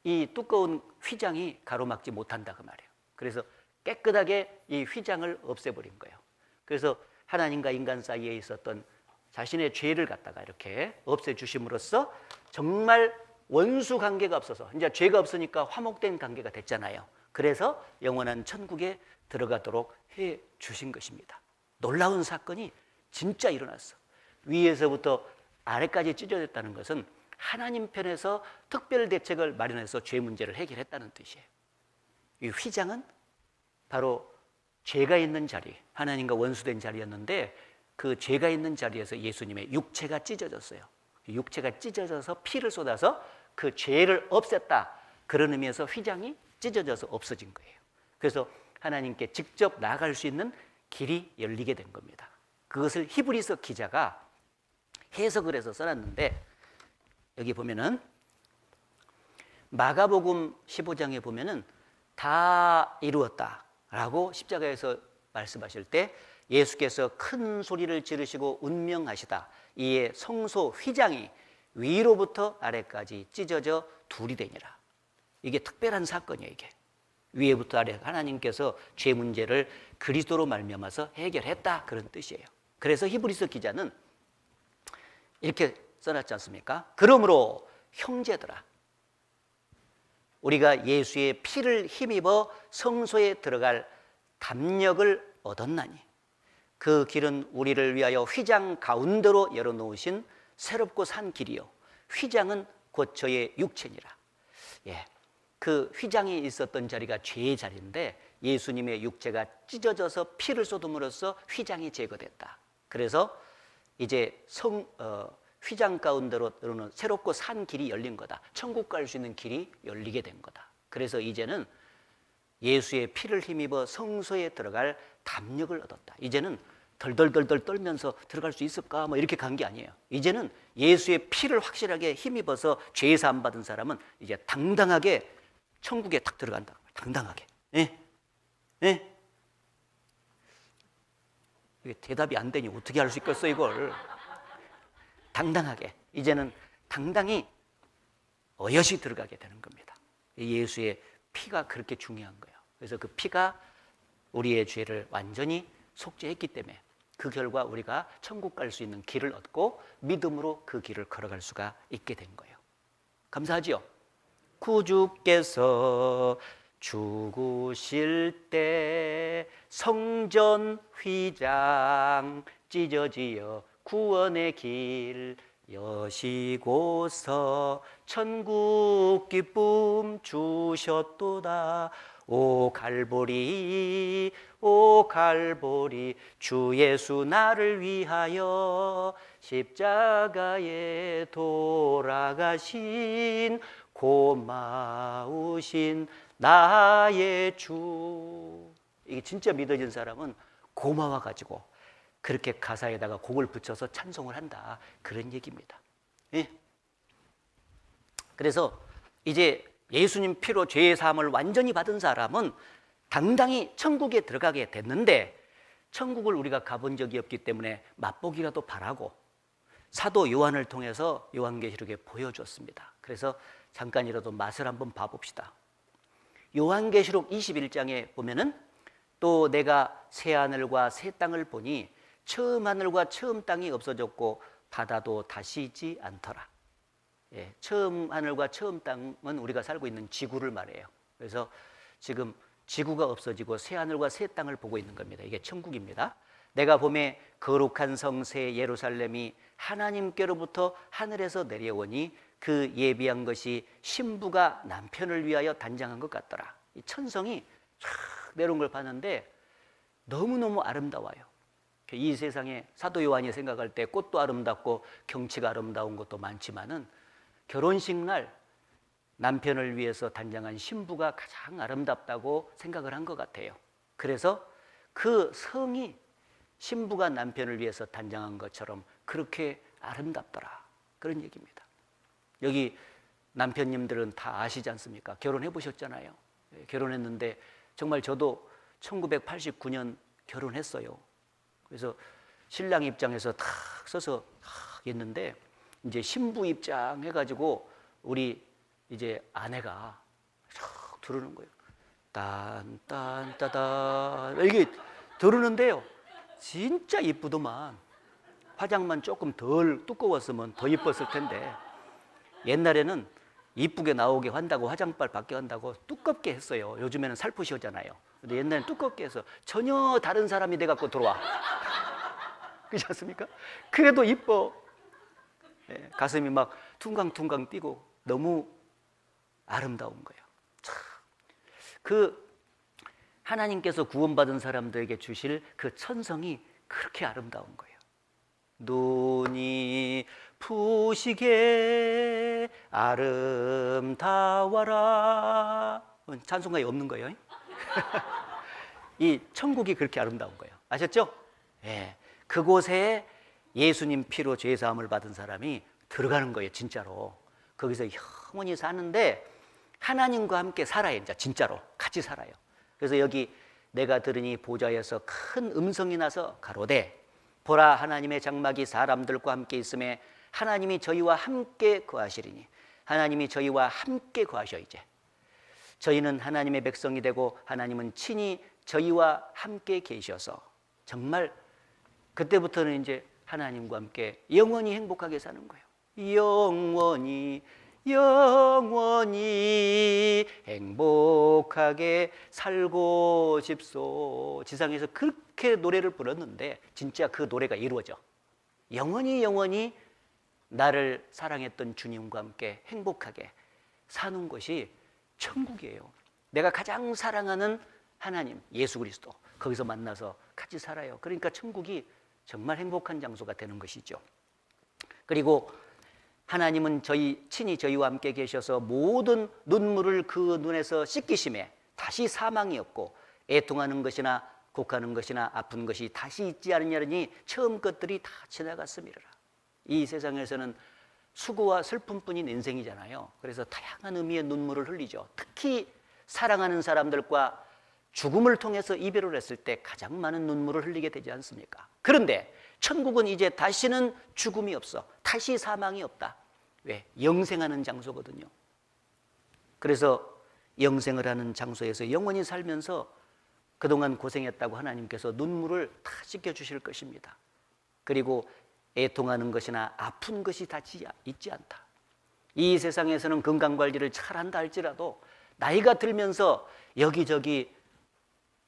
Speaker 1: 이 두꺼운 휘장이 가로막지 못한다 그 말이에요. 그래서 깨끗하게 이 휘장을 없애버린 거예요. 그래서 하나님과 인간 사이에 있었던 자신의 죄를 갖다가 이렇게 없애주심으로써 정말 원수 관계가 없어서 이제 죄가 없으니까 화목된 관계가 됐잖아요. 그래서 영원한 천국에 들어가도록 해 주신 것입니다. 놀라운 사건이 진짜 일어났어. 위에서부터 아래까지 찢어졌다는 것은 하나님 편에서 특별 대책을 마련해서 죄 문제를 해결했다는 뜻이에요. 이 휘장은 바로 죄가 있는 자리, 하나님과 원수된 자리였는데 그 죄가 있는 자리에서 예수님의 육체가 찢어졌어요. 육체가 찢어져서 피를 쏟아서 그 죄를 없앴다. 그런 의미에서 휘장이 찢어져서 없어진 거예요. 그래서 하나님께 직접 나아갈 수 있는 길이 열리게 된 겁니다. 그것을 히브리서 기자가 해석을 해서 써놨는데 여기 보면은 마가복음 15장에 보면은 다 이루었다라고 십자가에서 말씀하실 때 예수께서 큰 소리를 지르시고 운명하시다. 이에 성소 휘장이 위로부터 아래까지 찢어져 둘이 되니라. 이게 특별한 사건이에요. 이게 위에부터 아래 하나님께서 죄 문제를 그리스도로 말미암아서 해결했다 그런 뜻이에요. 그래서 히브리서 기자는 이렇게 써놨지 않습니까? 그러므로 형제들아 우리가 예수의 피를 힘입어 성소에 들어갈 담력을 얻었나니 그 길은 우리를 위하여 휘장 가운데로 열어놓으신 새롭고 산 길이요 휘장은 곧 저의 육체니라. 예, 그 휘장이 있었던 자리가 죄의 자리인데 예수님의 육체가 찢어져서 피를 쏟음으로써 휘장이 제거됐다. 그래서 이제 휘장 가운데로는 새롭고 산 길이 열린 거다. 천국 갈 수 있는 길이 열리게 된 거다. 그래서 이제는 예수의 피를 힘입어 성소에 들어갈 담력을 얻었다. 이제는 덜덜덜덜 떨면서 들어갈 수 있을까? 뭐 이렇게 간 게 아니에요. 이제는 예수의 피를 확실하게 힘입어서 죄 사함 받은 사람은 이제 당당하게 천국에 딱 들어간다. 당당하게. 예? 예? 이게 대답이 안 되니 어떻게 할 수 있겠어 이걸. 당당하게. 이제는 당당히 어여시 들어가게 되는 겁니다. 예수의 피가 그렇게 중요한 거예요. 그래서 그 피가 우리의 죄를 완전히 속죄했기 때문에 그 결과 우리가 천국 갈 수 있는 길을 얻고 믿음으로 그 길을 걸어갈 수가 있게 된 거예요. 감사하지요? 구주께서 죽으실 때 성전 휘장 찢어지어 구원의 길 여시고서 천국 기쁨 주셨도다. 오 갈보리 오 갈보리 주 예수 나를 위하여 십자가에 돌아가신 고마우신 나의 주. 이게 진짜 믿어진 사람은 고마워가지고 그렇게 가사에다가 곡을 붙여서 찬송을 한다 그런 얘기입니다. 예? 그래서 이제 예수님 피로 죄의 사함을 완전히 받은 사람은 당당히 천국에 들어가게 됐는데, 천국을 우리가 가본 적이 없기 때문에 맛보기라도 바라고 사도 요한을 통해서 요한계시록에 보여줬습니다. 그래서 잠깐이라도 맛을 한번 봐봅시다. 요한계시록 21장에 보면은 또 내가 새 하늘과 새 땅을 보니 처음 하늘과 처음 땅이 없어졌고 바다도 다시 있지 않더라. 예, 처음 하늘과 처음 땅은 우리가 살고 있는 지구를 말해요. 그래서 지금 지구가 없어지고 새 하늘과 새 땅을 보고 있는 겁니다. 이게 천국입니다. 내가 봄에 거룩한 성새 예루살렘이 하나님께로부터 하늘에서 내려오니 그 예비한 것이 신부가 남편을 위하여 단장한 것 같더라. 이 천성이 쫙 내려온 걸 봤는데 너무너무 아름다워요. 이 세상에 사도 요한이 생각할 때 꽃도 아름답고 경치가 아름다운 것도 많지만은 결혼식 날 남편을 위해서 단장한 신부가 가장 아름답다고 생각을 한 것 같아요. 그래서 그 성이 신부가 남편을 위해서 단장한 것처럼 그렇게 아름답더라, 그런 얘기입니다. 여기 남편님들은 다 아시지 않습니까? 결혼해 보셨잖아요. 결혼했는데 정말 저도 1989년 결혼했어요. 그래서 신랑 입장에서 탁 서서 탁 있는데 이제 신부 입장 해가지고 우리 이제 아내가 탁 들으는 거예요. 딴딴따단 이게 들으는데요, 진짜 이쁘더만. 화장만 조금 덜 두꺼웠으면 더 이뻤을 텐데, 옛날에는 이쁘게 나오게 한다고 화장빨 밖에 한다고 두껍게 했어요. 요즘에는 살포시 하잖아요. 근데 옛날에는 두껍게 해서 전혀 다른 사람이 돼갖고 들어와. 그렇지 않습니까? 그래도 이뻐. 예, 가슴이 막 퉁강퉁강 뛰고 너무 아름다운 거예요. 참, 그 하나님께서 구원받은 사람들에게 주실 그 천성이 그렇게 아름다운 거예요. 눈이 부시게 아름다워라. 찬송가에 없는 거예요. 이 천국이 그렇게 아름다운 거예요. 아셨죠? 예, 그곳에 예수님 피로 죄 사함을 받은 사람이 들어가는 거예요. 진짜로. 거기서 영원히 사는데 하나님과 함께 살아요. 이제 진짜로 같이 살아요. 그래서 여기 내가 들으니 보좌에서 큰 음성이 나서 가로되 보라, 하나님의 장막이 사람들과 함께 있음에 하나님이 저희와 함께 거하시리니. 하나님이 저희와 함께 거하셔. 이제 저희는 하나님의 백성이 되고 하나님은 친히 저희와 함께 계셔서 정말 그때부터는 이제 하나님과 함께 영원히 행복하게 사는 거예요. 영원히 행복하게 살고 싶소. 지상에서 그렇게 노래를 불렀는데 진짜 그 노래가 이루어져. 영원히 나를 사랑했던 주님과 함께 행복하게 사는 것이 천국이에요. 내가 가장 사랑하는 하나님 예수 그리스도, 거기서 만나서 같이 살아요. 그러니까 천국이 정말 행복한 장소가 되는 것이죠. 그리고 하나님은 친히 저희와 함께 계셔서 모든 눈물을 그 눈에서 씻기심에 다시 사망이 없고 애통하는 것이나 곡하는 것이나 아픈 것이 다시 있지 않으니 처음 것들이 다 지나갔음이라. 이 세상에서는 수고와 슬픔뿐인 인생이잖아요. 그래서 다양한 의미의 눈물을 흘리죠. 특히 사랑하는 사람들과 죽음을 통해서 이별을 했을 때 가장 많은 눈물을 흘리게 되지 않습니까? 그런데 천국은 이제 다시는 죽음이 없어. 다시 사망이 없다. 왜? 영생하는 장소거든요. 그래서 영생을 하는 장소에서 영원히 살면서 그동안 고생했다고 하나님께서 눈물을 다 씻겨주실 것입니다. 그리고 애통하는 것이나 아픈 것이 다 있지 않다. 이 세상에서는 건강관리를 잘한다 할지라도 나이가 들면서 여기저기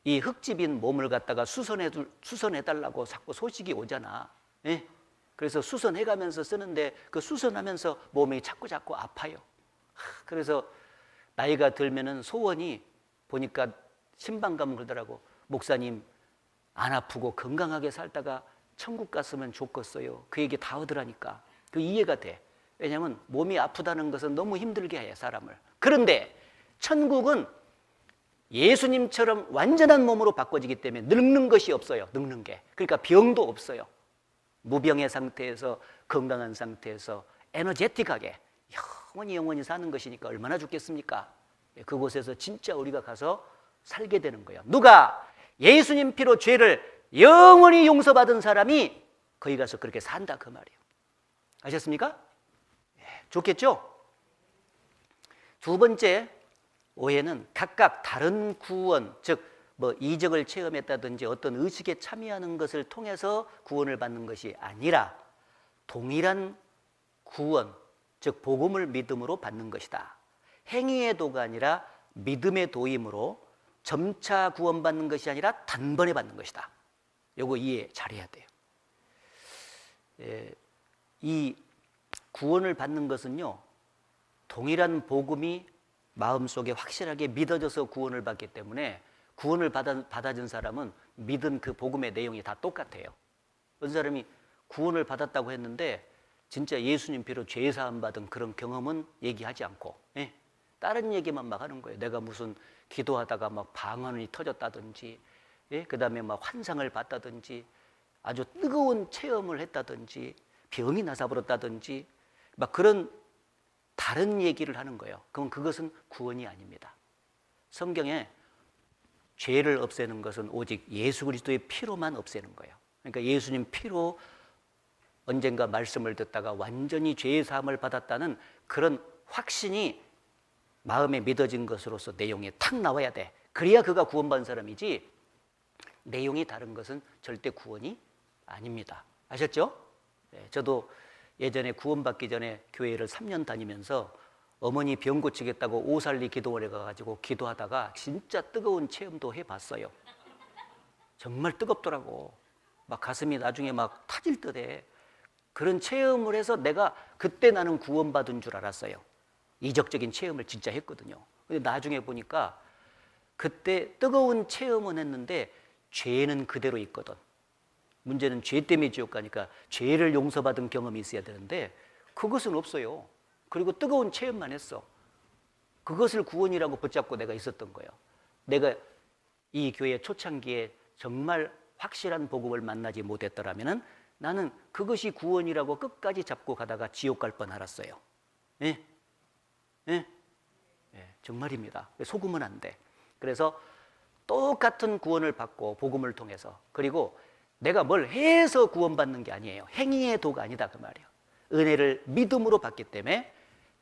Speaker 1: 이 흙집인 몸을 갖다가 수선해달라고 자꾸 소식이 오잖아. 예? 그래서 수선해가면서 쓰는데 그 수선하면서 몸이 자꾸 아파요. 그래서 나이가 들면은 소원이 보니까 신방감을 그러더라고. 목사님 안 아프고 건강하게 살다가 천국 갔으면 좋겠어요. 그 얘기 다 하더라니까. 그 이해가 돼. 왜냐하면 몸이 아프다는 것은 너무 힘들게 해 사람을. 그런데 천국은 예수님처럼 완전한 몸으로 바꿔지기 때문에 늙는 것이 없어요. 늙는 게. 그러니까 병도 없어요. 무병의 상태에서 건강한 상태에서 에너제틱하게 영원히 사는 것이니까 얼마나 좋겠습니까? 그곳에서 진짜 우리가 가서 살게 되는 거예요. 누가? 예수님 피로 죄를 영원히 용서받은 사람이 거기 가서 그렇게 산다 그 말이에요. 아셨습니까? 좋겠죠? 두 번째 오해는 각각 다른 구원, 즉 이적을 체험했다든지 어떤 의식에 참여하는 것을 통해서 구원을 받는 것이 아니라 동일한 구원, 즉 복음을 믿음으로 받는 것이다. 행위의 도가 아니라 믿음의 도임으로 점차 구원받는 것이 아니라 단번에 받는 것이다. 요거 이해 잘해야 돼요. 이 구원을 받는 것은요, 동일한 복음이 마음속에 확실하게 믿어져서 구원을 받기 때문에 구원을 받아준 사람은 믿은 그 복음의 내용이 다 똑같아요. 어떤 사람이 구원을 받았다고 했는데 진짜 예수님 피로 죄 사함 받은 그런 경험은 얘기하지 않고 다른 얘기만 막 하는 거예요. 내가 무슨 기도하다가 막 방언이 터졌다든지, 그 다음에 막 환상을 봤다든지, 아주 뜨거운 체험을 했다든지, 병이 나사버렸다든지, 막 그런 다른 얘기를 하는 거예요. 그럼 그것은 구원이 아닙니다. 성경에 죄를 없애는 것은 오직 예수 그리스도의 피로만 없애는 거예요. 그러니까 예수님 피로 언젠가 말씀을 듣다가 완전히 죄의 사함을 받았다는 그런 확신이 마음에 믿어진 것으로서 내용에 탁 나와야 돼. 그래야 그가 구원받은 사람이지 내용이 다른 것은 절대 구원이 아닙니다. 아셨죠? 저도 예전에 구원받기 전에 교회를 3년 다니면서 어머니 병 고치겠다고 오살리 기도원에 가가지고 기도하다가 진짜 뜨거운 체험도 해봤어요. 정말 뜨겁더라고. 막 가슴이 나중에 막 터질 듯해. 그런 체험을 해서 내가 그때 나는 구원받은 줄 알았어요. 이적적인 체험을 진짜 했거든요. 근데 나중에 보니까 그때 뜨거운 체험은 했는데 죄는 그대로 있거든. 문제는 죄 때문에 지옥 가니까 죄를 용서받은 경험이 있어야 되는데 그것은 없어요. 그리고 뜨거운 체험만 했어. 그것을 구원이라고 붙잡고 내가 있었던 거예요. 내가 이 교회 초창기에 정말 확실한 복음을 만나지 못했더라면 나는 그것이 구원이라고 끝까지 잡고 가다가 지옥 갈 뻔 알았어요. 정말입니다. 속으면 안 돼. 그래서 똑같은 구원을 받고 복음을 통해서, 그리고 내가 뭘 해서 구원받는 게 아니에요. 행위의 도가 아니다 그 말이에요. 은혜를 믿음으로 받기 때문에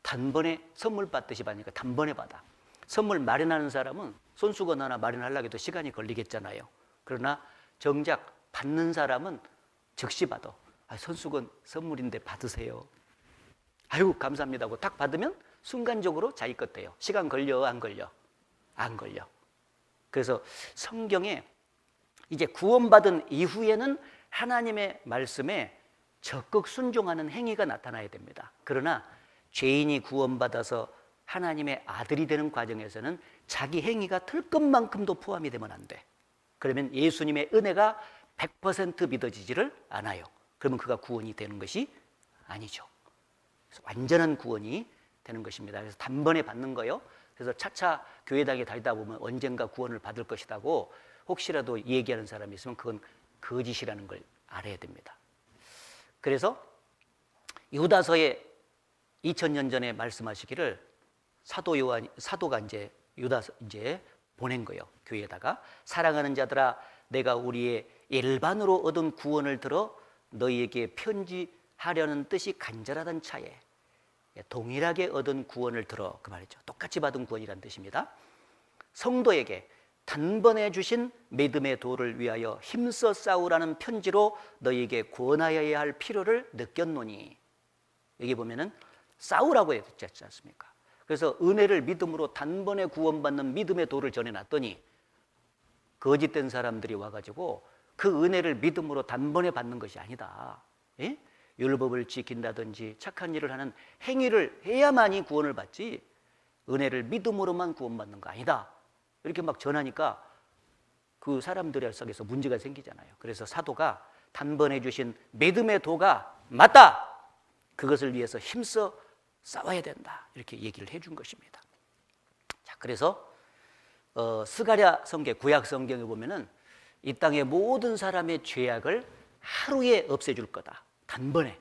Speaker 1: 단번에 선물 받듯이 받으니까 단번에 받아. 선물 마련하는 사람은 손수건 하나 마련하려고 해도 시간이 걸리겠잖아요. 그러나 정작 받는 사람은 즉시 받아. 손수건 선물인데 받으세요. 아유 감사합니다 하고 딱 받으면 순간적으로 자기 것 돼요. 시간 걸려 안 걸려? 안 걸려. 그래서 성경에 이제 구원받은 이후에는 하나님의 말씀에 적극 순종하는 행위가 나타나야 됩니다. 그러나 죄인이 구원받아서 하나님의 아들이 되는 과정에서는 자기 행위가 들것만큼도 포함이 되면 안 돼. 그러면 예수님의 은혜가 100% 믿어지지를 않아요. 그러면 그가 구원이 되는 것이 아니죠. 그래서 완전한 구원이 되는 것입니다. 그래서 단번에 받는 거요. 그래서 차차 교회당에 다니다 보면 언젠가 구원을 받을 것이라고 혹시라도 얘기하는 사람이 있으면 그건 거짓이라는 걸 알아야 됩니다. 그래서 유다서에 2000년 전에 말씀하시기를 사도가 이제 유다서 이제 보낸 거예요. 교회에다가 사랑하는 자들아, 내가 우리의 일반으로 얻은 구원을 들어 너희에게 편지하려는 뜻이 간절하던 차에, 동일하게 얻은 구원을 들어 그 말이죠. 똑같이 받은 구원이라는 뜻입니다. 성도에게 단번에 주신 믿음의 도를 위하여 힘써 싸우라는 편지로 너희에게 권하여야 할 필요를 느꼈노니. 여기 보면은 싸우라고 했지 않습니까? 그래서 은혜를 믿음으로 단번에 구원받는 믿음의 도를 전해놨더니 거짓된 사람들이 와가지고 그 은혜를 믿음으로 단번에 받는 것이 아니다. 율법을 지킨다든지 착한 일을 하는 행위를 해야만이 구원을 받지 은혜를 믿음으로만 구원받는 거 아니다. 이렇게 막 전하니까 그 사람들의 속에서 문제가 생기잖아요. 그래서 사도가 단번에 주신 믿음의 도가 맞다. 그것을 위해서 힘써 싸워야 된다. 이렇게 얘기를 해준 것입니다. 자, 그래서 스가랴 성경, 구약 성경에 보면은 이 땅의 모든 사람의 죄악을 하루에 없애줄 거다. 단번에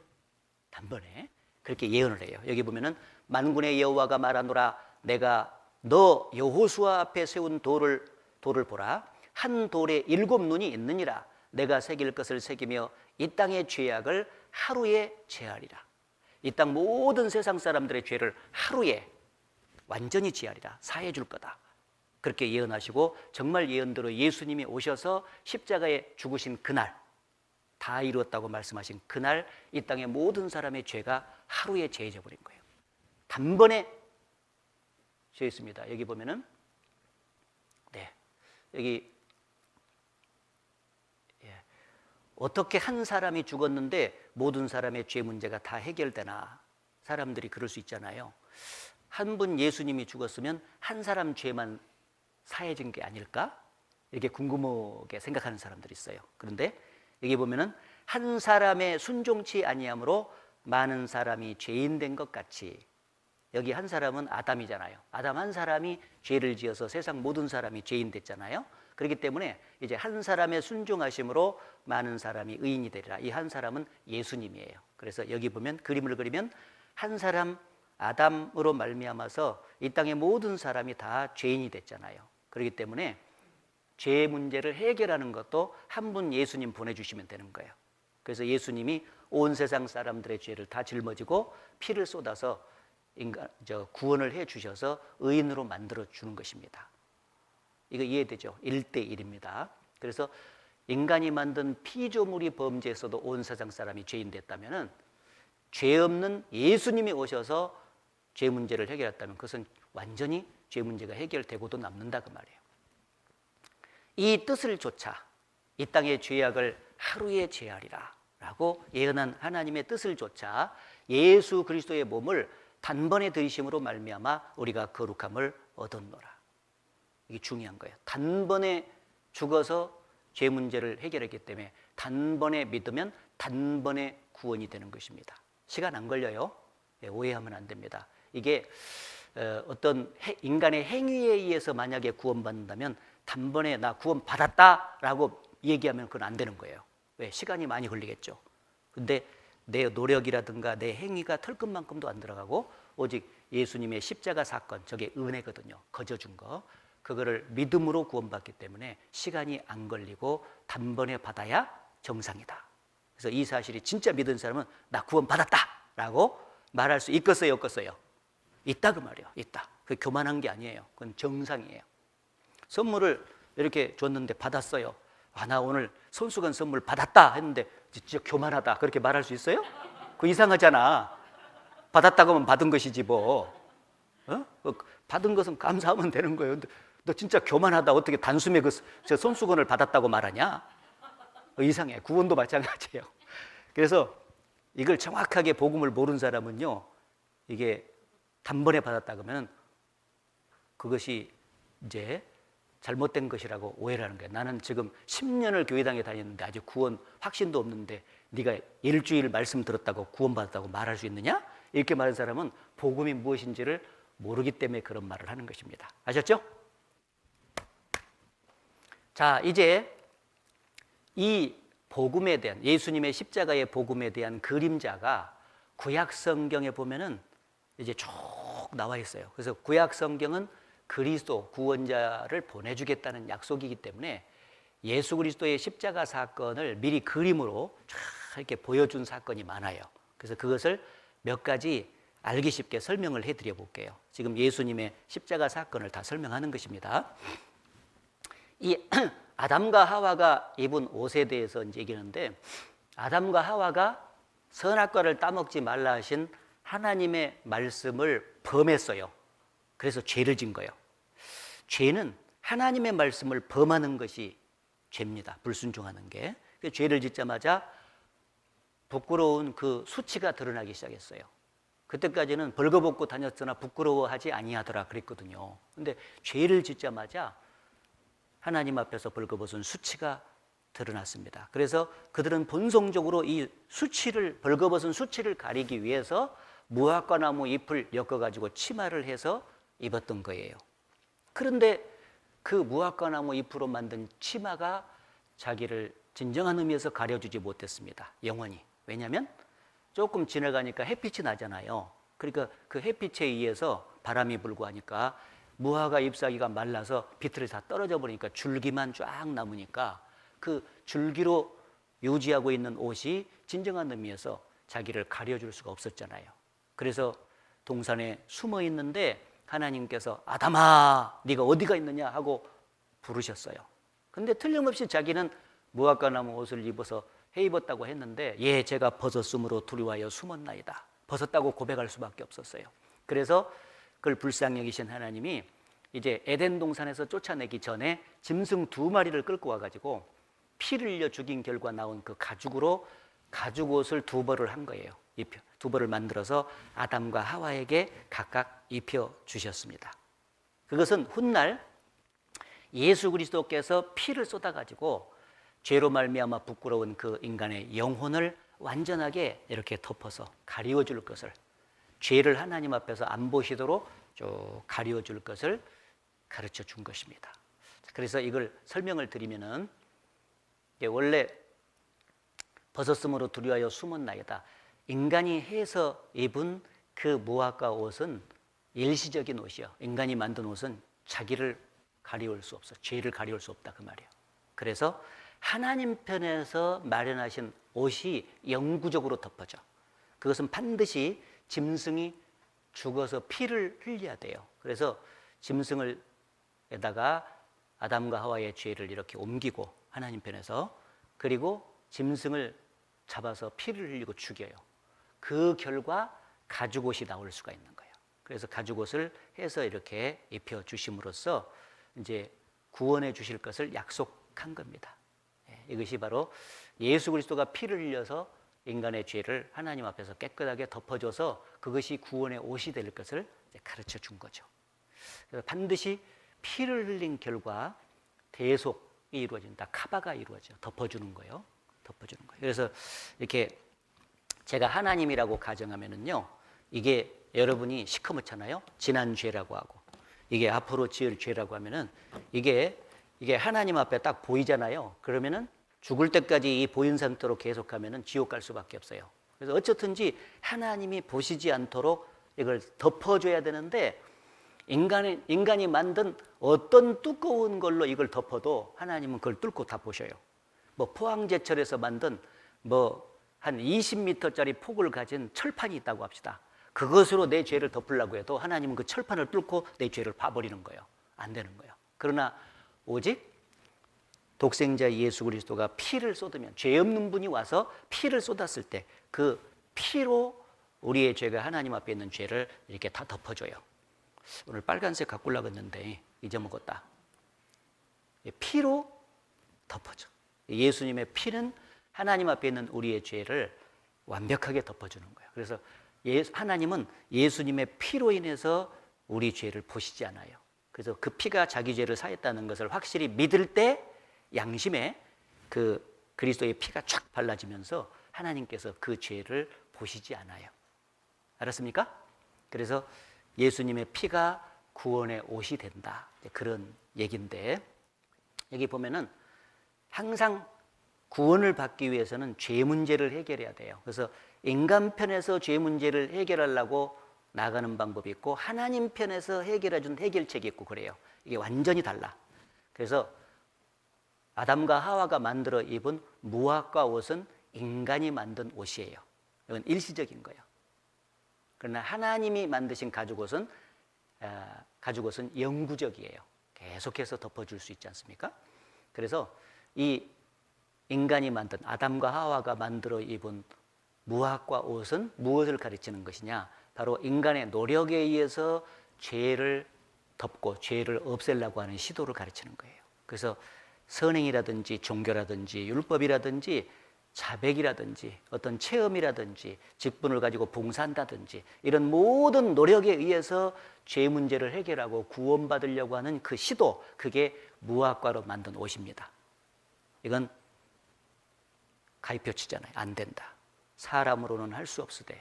Speaker 1: 그렇게 예언을 해요. 여기 보면은 만군의 여호와가 말하노라 내가 너 여호수아 앞에 세운 돌을 보라. 한 돌에 7눈이 있느니라. 내가 새길 것을 새기며 이 땅의 죄악을 하루에 제하리라. 이 땅 모든 세상 사람들의 죄를 하루에 완전히 제하리라. 사해 줄 거다. 그렇게 예언하시고 정말 예언대로 예수님이 오셔서 십자가에 죽으신 그날, 다 이루었다고 말씀하신 그날 이 땅의 모든 사람의 죄가 하루에 제해져 버린 거예요. 단번에 되어 있습니다. 여기 보면은 여기 어떻게 한 사람이 죽었는데 모든 사람의 죄 문제가 다 해결되나? 사람들이 그럴 수 있잖아요. 한 분 예수님이 죽었으면 한 사람 죄만 사해진 게 아닐까? 이렇게 궁금하게 생각하는 사람들이 있어요. 그런데 여기 보면은 한 사람의 순종치 아니함으로 많은 사람이 죄인 된 것 같이, 여기 한 사람은 아담이잖아요. 아담 한 사람이 죄를 지어서 세상 모든 사람이 죄인 됐잖아요. 그렇기 때문에 이제 한 사람의 순종하심으로 많은 사람이 의인이 되리라. 이 한 사람은 예수님이에요. 그래서 여기 보면 그림을 그리면 한 사람 아담으로 말미암아서 이 땅의 모든 사람이 다 죄인이 됐잖아요. 그렇기 때문에 죄 문제를 해결하는 것도 한 분 예수님 보내주시면 되는 거예요. 그래서 예수님이 온 세상 사람들의 죄를 다 짊어지고 피를 쏟아서 구원을 해 주셔서 의인으로 만들어 주는 것입니다. 이거 이해되죠? 1대1입니다. 그래서 인간이 만든 피조물이 범죄에서도 온 세상 사람이 죄인 됐다면은 죄 없는 예수님이 오셔서 죄 문제를 해결했다면 그것은 완전히 죄 문제가 해결되고도 남는다 그 말이에요. 이 뜻을 좇아 이 땅의 죄악을 하루에 제하리라 라고 예언한 하나님의 뜻을 좇아 예수 그리스도의 몸을 단번에 들이심으로 말미암아 우리가 거룩함을 얻었노라. 이게 중요한 거예요. 단번에 죽어서 죄 문제를 해결했기 때문에 단번에 믿으면 단번에 구원이 되는 것입니다. 시간 안 걸려요. 오해하면 안 됩니다. 이게 어떤 인간의 행위에 의해서 만약에 구원받는다면 단번에 나 구원 받았다라고 얘기하면 그건 안 되는 거예요. 왜? 시간이 많이 걸리겠죠. 근데 내 노력이라든가 내 행위가 털끝만큼도 안 들어가고 오직 예수님의 십자가 사건, 저게 은혜거든요. 거저준 거. 그거를 믿음으로 구원받기 때문에 시간이 안 걸리고 단번에 받아야 정상이다. 그래서 이 사실이 진짜 믿은 사람은 나 구원받았다라고 말할 수 있겠어요, 없겠어요? 있다 그 말이에요. 있다. 그 교만한 게 아니에요. 그건 정상이에요. 선물을 이렇게 줬는데 받았어요. 아, 나 오늘 손수건 선물 받았다 했는데 진짜 교만하다 그렇게 말할 수 있어요? 그거 이상하잖아. 받았다고 하면 받은 것이지 뭐. 받은 것은 감사하면 되는 거예요. 근데 너 진짜 교만하다 어떻게 단숨에 저 손수건을 받았다고 말하냐? 이상해. 구원도 마찬가지예요. 그래서 이걸 정확하게 복음을 모르는 사람은요, 이게 단번에 받았다 그러면 그것이 이제 잘못된 것이라고 오해를 하는 거예요. 나는 지금 10년을 교회당에 다녔는데 아직 구원 확신도 없는데 네가 일주일 말씀 들었다고 구원받았다고 말할 수 있느냐? 이렇게 말하는 사람은 복음이 무엇인지를 모르기 때문에 그런 말을 하는 것입니다. 아셨죠? 자, 이제 이 복음에 대한, 예수님의 십자가의 복음에 대한 그림자가 구약 성경에 보면은 이제 쭉 나와 있어요. 그래서 구약 성경은 그리스도 구원자를 보내주겠다는 약속이기 때문에 예수 그리스도의 십자가 사건을 미리 그림으로 쫙 이렇게 보여준 사건이 많아요. 그래서 그것을 몇 가지 알기 쉽게 설명을 해드려 볼게요. 지금 예수님의 십자가 사건을 다 설명하는 것입니다. 이 아담과 하와가 입은 옷에 대해서 이제 얘기하는데, 아담과 하와가 선악과를 따먹지 말라 하신 하나님의 말씀을 범했어요. 그래서 죄를 진 거예요. 죄는 하나님의 말씀을 범하는 것이 죄입니다. 불순종하는 게. 죄를 짓자마자 부끄러운 그 수치가 드러나기 시작했어요. 그때까지는 벌거벗고 다녔으나 부끄러워하지 아니하더라 그랬거든요. 근데 죄를 짓자마자 하나님 앞에서 벌거벗은 수치가 드러났습니다. 그래서 그들은 본성적으로 이 수치를, 벌거벗은 수치를 가리기 위해서 무화과 나무 잎을 엮어가지고 치마를 해서 입었던 거예요. 그런데 그 무화과 나무 잎으로 만든 치마가 자기를 진정한 의미에서 가려주지 못했습니다. 영원히. 왜냐하면 조금 지나가니까 햇빛이 나잖아요. 그러니까 그 햇빛에 의해서 바람이 불고 하니까 무화과 잎사귀가 말라서 비틀이 다 떨어져 버리니까 줄기만 쫙 남으니까 그 줄기로 유지하고 있는 옷이 진정한 의미에서 자기를 가려줄 수가 없었잖아요. 그래서 동산에 숨어 있는데 하나님께서 아담아 네가 어디가 있느냐 하고 부르셨어요. 근데 틀림없이 자기는 무화과 나무 옷을 입어서 해 입었다고 했는데 예 제가 벗었으므로 두려워하여 숨었나이다. 벗었다고 고백할 수밖에 없었어요. 그래서 그걸 불쌍히 여기신 하나님이 이제 에덴 동산에서 쫓아내기 전에 짐승 2마리를 끌고 와가지고 피를 흘려 죽인 결과 나온 그 가죽으로 가죽 옷을 2벌을 한 거예요. 2벌을 만들어서 아담과 하와에게 각각 입혀 주셨습니다. 그것은 훗날 예수 그리스도께서 피를 쏟아가지고 죄로 말미암아 부끄러운 그 인간의 영혼을 완전하게 이렇게 덮어서 가리워줄 것을, 죄를 하나님 앞에서 안 보시도록 쭉 가리워줄 것을 가르쳐 준 것입니다. 그래서 이걸 설명을 드리면은 원래 벗었으므로 두려워하여 숨었나이다. 인간이 해서 입은 그 무화과 옷은 일시적인 옷이요. 인간이 만든 옷은 자기를 가리울 수 없어. 죄를 가리울 수 없다 그 말이에요. 그래서 하나님 편에서 마련하신 옷이 영구적으로 덮어져. 그것은 반드시 짐승이 죽어서 피를 흘려야 돼요. 그래서 짐승을 에다가 아담과 하와의 죄를 이렇게 옮기고 하나님 편에서, 그리고 짐승을 잡아서 피를 흘리고 죽여요. 그 결과 가죽옷이 나올 수가 있는 거예요. 그래서 가죽옷을 해서 이렇게 입혀 주심으로써 이제 구원해 주실 것을 약속한 겁니다. 이것이 바로 예수 그리스도가 피를 흘려서 인간의 죄를 하나님 앞에서 깨끗하게 덮어줘서 그것이 구원의 옷이 될 것을 가르쳐 준 거죠. 그래서 반드시 피를 흘린 결과 대속이 이루어진다. 카바가 이루어져. 덮어주는 거예요. 덮어주는 거예요. 그래서 이렇게 제가 하나님이라고 가정하면은요, 이게 여러분이 시커멓잖아요. 지난 죄라고 하고 이게 앞으로 지을 죄라고 하면은 이게 하나님 앞에 딱 보이잖아요. 그러면은 죽을 때까지 이 보인 상태로 계속하면은 지옥 갈 수밖에 없어요. 그래서 어쨌든지 하나님이 보시지 않도록 이걸 덮어줘야 되는데, 인간이 만든 어떤 두꺼운 걸로 이걸 덮어도 하나님은 그걸 뚫고 다 보셔요. 뭐 포항제철에서 만든 뭐 한 20m짜리 폭을 가진 철판이 있다고 합시다. 그것으로 내 죄를 덮으려고 해도 하나님은 그 철판을 뚫고 내 죄를 봐버리는 거예요. 안 되는 거예요. 그러나 오직 독생자 예수 그리스도가 피를 쏟으면, 죄 없는 분이 와서 피를 쏟았을 때 그 피로 우리의 죄가 하나님 앞에 있는 죄를 이렇게 다 덮어줘요. 오늘 빨간색 갖고 올라고 했는데 잊어먹었다. 피로 덮어줘. 예수님의 피는 하나님 앞에 있는 우리의 죄를 완벽하게 덮어주는 거예요. 그래서 하나님은 예수님의 피로 인해서 우리 죄를 보시지 않아요. 그래서 그 피가 자기 죄를 사했다는 것을 확실히 믿을 때 양심에 그 그리스도의 피가 쫙 발라지면서 하나님께서 그 죄를 보시지 않아요. 알았습니까? 그래서 예수님의 피가 구원의 옷이 된다. 그런 얘기인데, 여기 보면은 항상 구원을 받기 위해서는 죄 문제를 해결해야 돼요. 그래서 인간 편에서 죄 문제를 해결하려고 나가는 방법이 있고, 하나님 편에서 해결해 준 해결책이 있고 그래요. 이게 완전히 달라. 그래서 아담과 하와가 만들어 입은 무화과 옷은 인간이 만든 옷이에요. 이건 일시적인 거예요. 그러나 하나님이 만드신 가죽옷은 영구적이에요. 계속해서 덮어줄 수 있지 않습니까? 그래서 이 인간이 만든, 아담과 하와가 만들어 입은 무화과 옷은 무엇을 가르치는 것이냐? 바로 인간의 노력에 의해서 죄를 덮고 죄를 없애려고 하는 시도를 가르치는 거예요. 그래서 선행이라든지 종교라든지 율법이라든지 자백이라든지 어떤 체험이라든지 직분을 가지고 봉사한다든지 이런 모든 노력에 의해서 죄 문제를 해결하고 구원받으려고 하는 그 시도, 그게 무화과로 만든 옷입니다. 이건 가위표치잖아요. 안 된다. 사람으로는 할 수 없으되.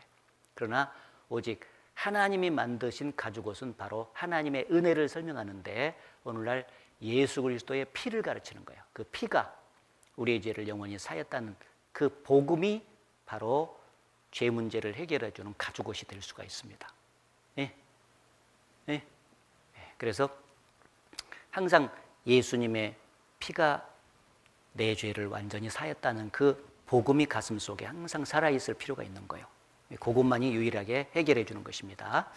Speaker 1: 그러나 오직 하나님이 만드신 가죽옷은 바로 하나님의 은혜를 설명하는데, 오늘날 예수 그리스도의 피를 가르치는 거예요. 그 피가 우리의 죄를 영원히 사했다는 그 복음이 바로 죄 문제를 해결해 주는 가죽옷이 될 수가 있습니다. 예? 예? 예. 그래서 항상 예수님의 피가 내 죄를 완전히 사했다는 그 복음이 가슴 속에 항상 살아있을 필요가 있는 거예요. 그것만이 유일하게 해결해 주는 것입니다.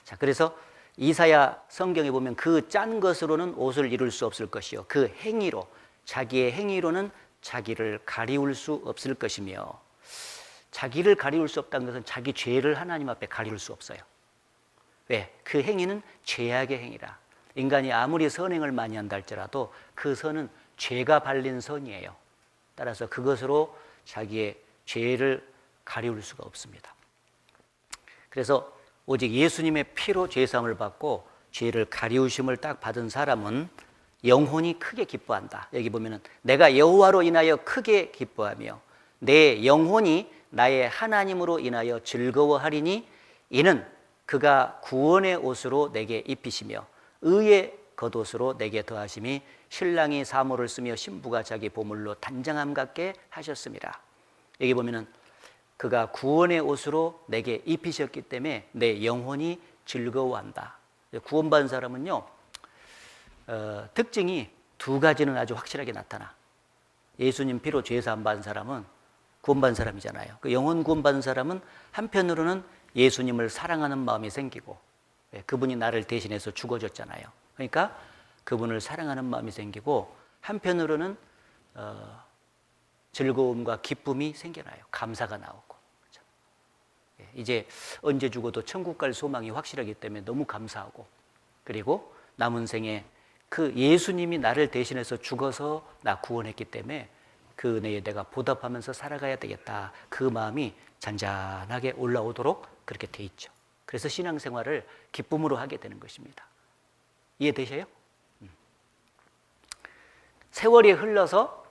Speaker 1: 자, 그래서 이사야 성경에 보면 그 짠 것으로는 옷을 이룰 수 없을 것이요 그 행위로 자기의 행위로는 자기를 가리울 수 없을 것이며, 자기를 가리울 수 없다는 것은 자기 죄를 하나님 앞에 가리울 수 없어요. 왜? 그 행위는 죄악의 행위라. 인간이 아무리 선행을 많이 한다 할지라도 그 선은 죄가 발린 선이에요. 따라서 그것으로 자기의 죄를 가리울 수가 없습니다. 그래서 오직 예수님의 피로 죄사함을 받고 죄를 가리우심을 딱 받은 사람은 영혼이 크게 기뻐한다. 여기 보면은 내가 여호와로 인하여 크게 기뻐하며 내 영혼이 나의 하나님으로 인하여 즐거워하리니 이는 그가 구원의 옷으로 내게 입히시며 의의 겉옷으로 내게 더하심이 신랑이 사모를 쓰며 신부가 자기 보물로 단장함 같게 하셨습니다. 여기 보면은 그가 구원의 옷으로 내게 입히셨기 때문에 내 영혼이 즐거워한다. 구원받은 사람은요, 특징이 두 가지는 아주 확실하게 나타나. 예수님 피로 죄사함 받은 사람은 구원받은 사람이잖아요. 그 영혼 구원받은 사람은 한편으로는 예수님을 사랑하는 마음이 생기고, 그분이 나를 대신해서 죽어줬잖아요. 그러니까 그분을 사랑하는 마음이 생기고, 한편으로는 즐거움과 기쁨이 생겨나요. 감사가 나오고. 그렇죠? 이제 언제 죽어도 천국 갈 소망이 확실하기 때문에 너무 감사하고, 그리고 남은 생에 그 예수님이 나를 대신해서 죽어서 나 구원했기 때문에 그 은혜에 내가 보답하면서 살아가야 되겠다. 그 마음이 잔잔하게 올라오도록 그렇게 돼 있죠. 그래서 신앙생활을 기쁨으로 하게 되는 것입니다. 이해되셔요? 세월이 흘러서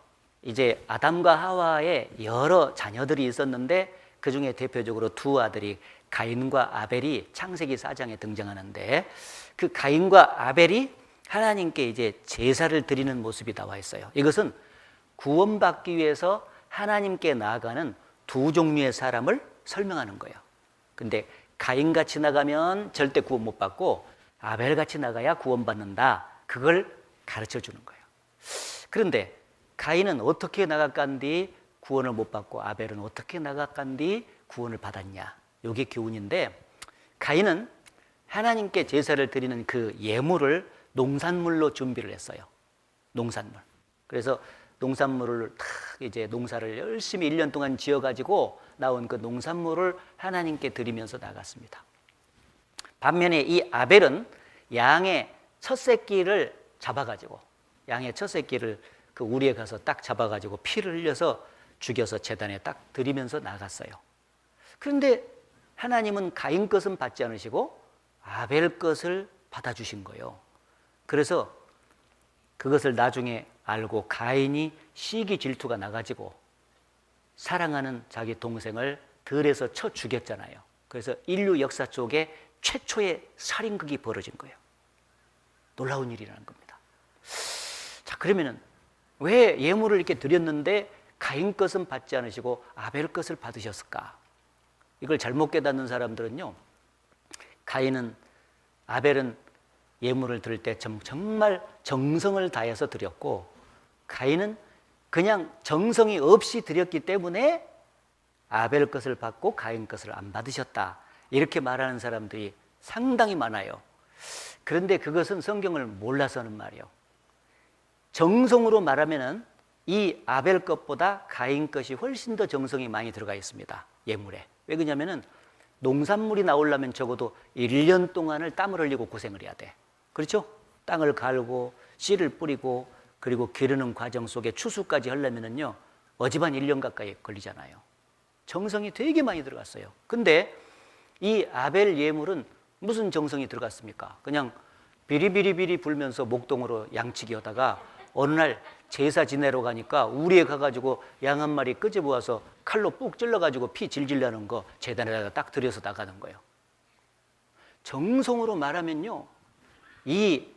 Speaker 1: 이제 아담과 하와의 여러 자녀들이 있었는데 그 중에 대표적으로 두 아들이 가인과 아벨이 창세기 4장에 등장하는데, 그 가인과 아벨이 하나님께 이제 제사를 드리는 모습이 나와 있어요. 이것은 구원받기 위해서 하나님께 나아가는 두 종류의 사람을 설명하는 거예요. 근데 가인같이 나가면 절대 구원 못 받고 아벨같이 나가야 구원받는다. 그걸 가르쳐 주는 거예요. 그런데 가인은 어떻게 나아간뒤 구원을 못 받고 아벨은 어떻게 나아간뒤 구원을 받았냐. 이게 교훈인데, 가인은 하나님께 제사를 드리는 그 예물을 농산물로 준비를 했어요. 농산물. 그래서 농산물을 탁 이제 농사를 열심히 1년 동안 지어가지고 나온 그 농산물을 하나님께 드리면서 나갔습니다. 반면에 이 아벨은 양의 첫 새끼를 잡아가지고, 양의 첫 새끼를 그 우리에 가서 딱 잡아가지고 피를 흘려서 죽여서 제단에 딱 드리면서 나갔어요. 그런데 하나님은 가인 것은 받지 않으시고 아벨 것을 받아주신 거예요. 그래서 그것을 나중에 알고 가인이 시기 질투가 나가지고 사랑하는 자기 동생을 들에서 쳐 죽였잖아요. 그래서 인류 역사 속에 최초의 살인극이 벌어진 거예요. 놀라운 일이라는 겁니다. 자, 그러면은 왜 예물을 이렇게 드렸는데 가인 것은 받지 않으시고 아벨 것을 받으셨을까? 이걸 잘못 깨닫는 사람들은요, 아벨은 예물을 드릴 때 정말 정성을 다해서 드렸고, 가인은 그냥 정성이 없이 드렸기 때문에 아벨 것을 받고 가인 것을 안 받으셨다. 이렇게 말하는 사람들이 상당히 많아요. 그런데 그것은 성경을 몰라서 하는 말이에요. 정성으로 말하면은 이 아벨 것보다 가인 것이 훨씬 더 정성이 많이 들어가 있습니다. 예물에. 왜 그러냐면은 농산물이 나오려면 적어도 1년 동안을 땀을 흘리고 고생을 해야 돼. 그렇죠? 땅을 갈고 씨를 뿌리고 그리고 기르는 과정 속에 추수까지 하려면은요, 어지반 1년 가까이 걸리잖아요. 정성이 되게 많이 들어갔어요. 근데 이 아벨 예물은 무슨 정성이 들어갔습니까? 그냥 비리비리비리 불면서 목동으로 양치기 하다가 어느 날 제사 지내러 가니까 우리에 가가지고 양 한 마리 끄집어와서 칼로 뿍 찔러가지고 피 질질 나는 거 제단에다가 딱 들여서 나가는 거예요. 정성으로 말하면요, 이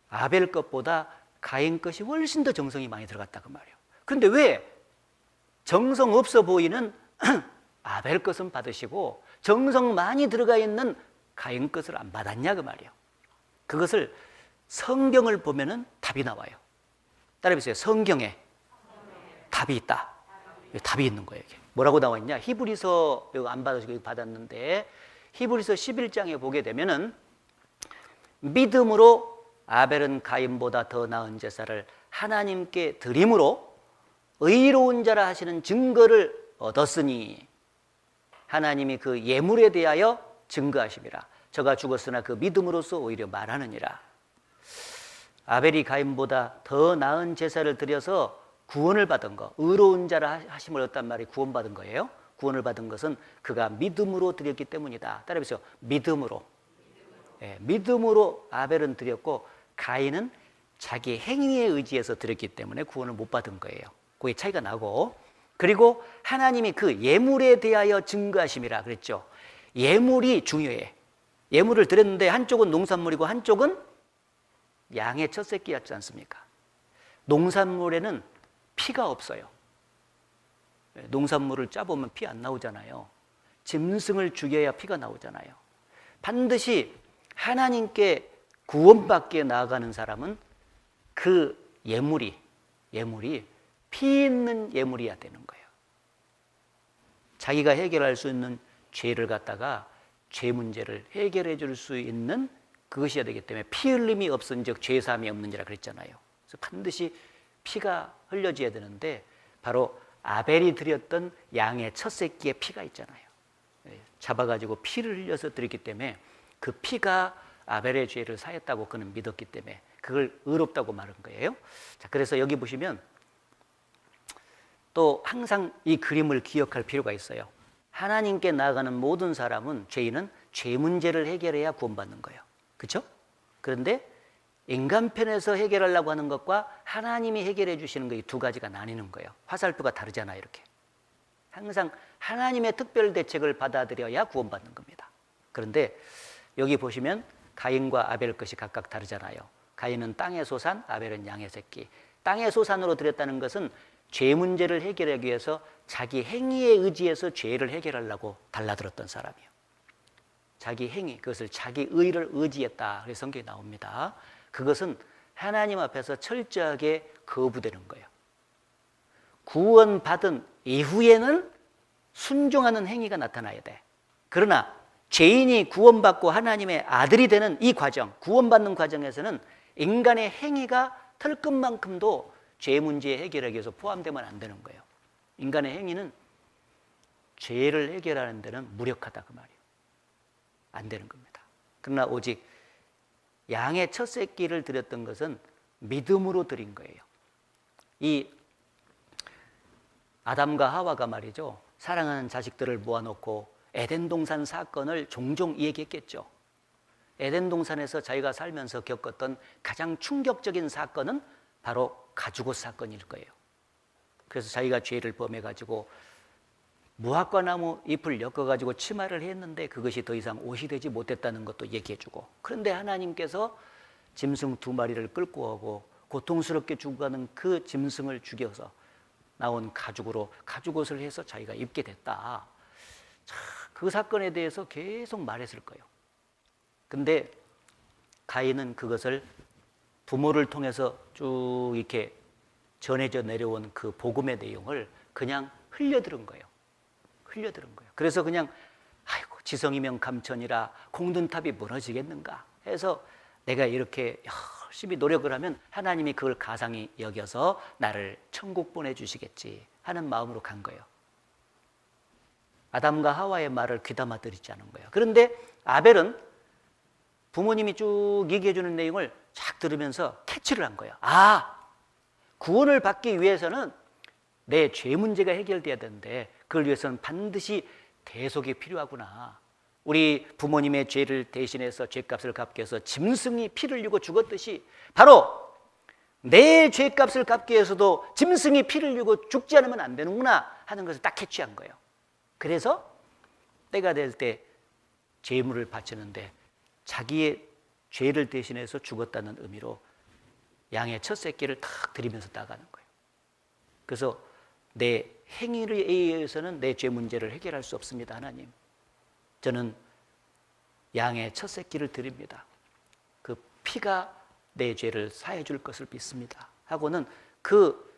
Speaker 1: 아벨 것보다 가인 것이 훨씬 더 정성이 많이 들어갔다 그 말이에요. 그런데 왜 정성 없어 보이는 아벨 것은 받으시고 정성 많이 들어가 있는 가인 것을 안 받았냐 그 말이에요. 그것을 성경을 보면은 답이 나와요. 따라해보세요. 성경에 답이 있다. 답이 있는 거예요. 이게. 뭐라고 나와 있냐? 히브리서 이거 안 받으시고 이거 받았는데 히브리서 11장에 보게 되면은 믿음으로 아벨은 가인보다 더 나은 제사를 하나님께 드림으로 의로운 자라 하시는 증거를 얻었으니 하나님이 그 예물에 대하여 증거하심이라. 저가 죽었으나 그 믿음으로써 오히려 말하느니라. 아벨이 가인보다 더 나은 제사를 드려서 구원을 받은 거, 의로운 자라 하심을 얻단 말이 구원받은 거예요. 구원을 받은 것은 그가 믿음으로 드렸기 때문이다. 따라해보세요. 믿음으로. 예, 믿음으로 아벨은 드렸고 가인은 자기 행위에 의지해서 드렸기 때문에 구원을 못 받은 거예요. 그게 차이가 나고, 그리고 하나님이 그 예물에 대하여 증거하심이라 그랬죠. 예물이 중요해. 예물을 드렸는데 한쪽은 농산물이고 한쪽은 양의 첫 새끼였지 않습니까? 농산물에는 피가 없어요. 농산물을 짜보면 피 안 나오잖아요. 짐승을 죽여야 피가 나오잖아요. 반드시 하나님께 구원받기에 나아가는 사람은 그 예물이 피 있는 예물이어야 되는 거예요. 자기가 해결할 수 있는 죄를 갖다가 죄 문제를 해결해 줄 수 있는 그것이어야 되기 때문에 피 흘림이 없은즉 죄 사함이 없느니라 그랬잖아요. 그래서 반드시 피가 흘려져야 되는데 바로 아벨이 드렸던 양의 첫 새끼의 피가 있잖아요. 잡아가지고 피를 흘려서 드렸기 때문에 그 피가 아벨의 죄를 사했다고 그는 믿었기 때문에 그걸 의롭다고 말한 거예요. 자, 그래서 여기 보시면 또 항상 이 그림을 기억할 필요가 있어요. 하나님께 나아가는 모든 사람은 죄인은 죄 문제를 해결해야 구원받는 거예요. 그렇죠? 그런데 인간편에서 해결하려고 하는 것과 하나님이 해결해 주시는 거 이 두 가지가 나뉘는 거예요. 화살표가 다르잖아요. 이렇게 항상 하나님의 특별 대책을 받아들여야 구원받는 겁니다. 그런데 여기 보시면 가인과 아벨 것이 각각 다르잖아요. 가인은 땅의 소산, 아벨은 양의 새끼. 땅의 소산으로 드렸다는 것은 죄 문제를 해결하기 위해서 자기 행위에 의지해서 죄를 해결하려고 달라들었던 사람이에요. 자기 행위, 그것을 자기 의를 의지했다. 그래서 성경에 나옵니다. 그것은 하나님 앞에서 철저하게 거부되는 거예요. 구원받은 이후에는 순종하는 행위가 나타나야 돼. 그러나 죄인이 구원받고 하나님의 아들이 되는 이 과정, 구원받는 과정에서는 인간의 행위가 털끝만큼도 죄 문제 해결하기 위해서 포함되면 안 되는 거예요. 인간의 행위는 죄를 해결하는 데는 무력하다 그 말이에요. 안 되는 겁니다. 그러나 오직 양의 첫 새끼를 드렸던 것은 믿음으로 드린 거예요. 이 아담과 하와가 말이죠. 사랑하는 자식들을 모아놓고 에덴 동산 사건을 종종 얘기했겠죠. 에덴 동산에서 자기가 살면서 겪었던 가장 충격적인 사건은 바로 가죽옷 사건일 거예요. 그래서 자기가 죄를 범해가지고 무화과 나무 잎을 엮어가지고 치마를 했는데 그것이 더 이상 옷이 되지 못했다는 것도 얘기해주고, 그런데 하나님께서 짐승 2마리를 끌고 오고 고통스럽게 죽어가는 그 짐승을 죽여서 나온 가죽으로 가죽옷을 해서 자기가 입게 됐다. 그 사건에 대해서 계속 말했을 거예요. 근데 가인은 그것을 부모를 통해서 쭉 이렇게 전해져 내려온 그 복음의 내용을 그냥 흘려들은 거예요. 그래서 그냥 아이고 지성이면 감천이라 공든탑이 무너지겠는가 해서 내가 이렇게 열심히 노력을 하면 하나님이 그걸 가상히 여겨서 나를 천국 보내주시겠지 하는 마음으로 간 거예요. 아담과 하와의 말을 귀담아 들이지 않은 거예요. 그런데 아벨은 부모님이 쭉 얘기해 주는 내용을 쫙 들으면서 캐치를 한 거예요. 구원을 받기 위해서는 내 죄 문제가 해결돼야 되는데 그걸 위해서는 반드시 대속이 필요하구나. 우리 부모님의 죄를 대신해서 죄값을 갚기 위해서 짐승이 피를 흘리고 죽었듯이 바로 내 죄값을 갚기 위해서도 짐승이 피를 흘리고 죽지 않으면 안 되는구나 하는 것을 딱 캐치한 거예요. 그래서 때가 될 때 제물을 바치는데 자기의 죄를 대신해서 죽었다는 의미로 양의 첫 새끼를 탁 드리면서 나가는 거예요. 그래서 내 행위에 의해서는 내 죄 문제를 해결할 수 없습니다. 하나님, 저는 양의 첫 새끼를 드립니다. 그 피가 내 죄를 사해 줄 것을 믿습니다 하고는 그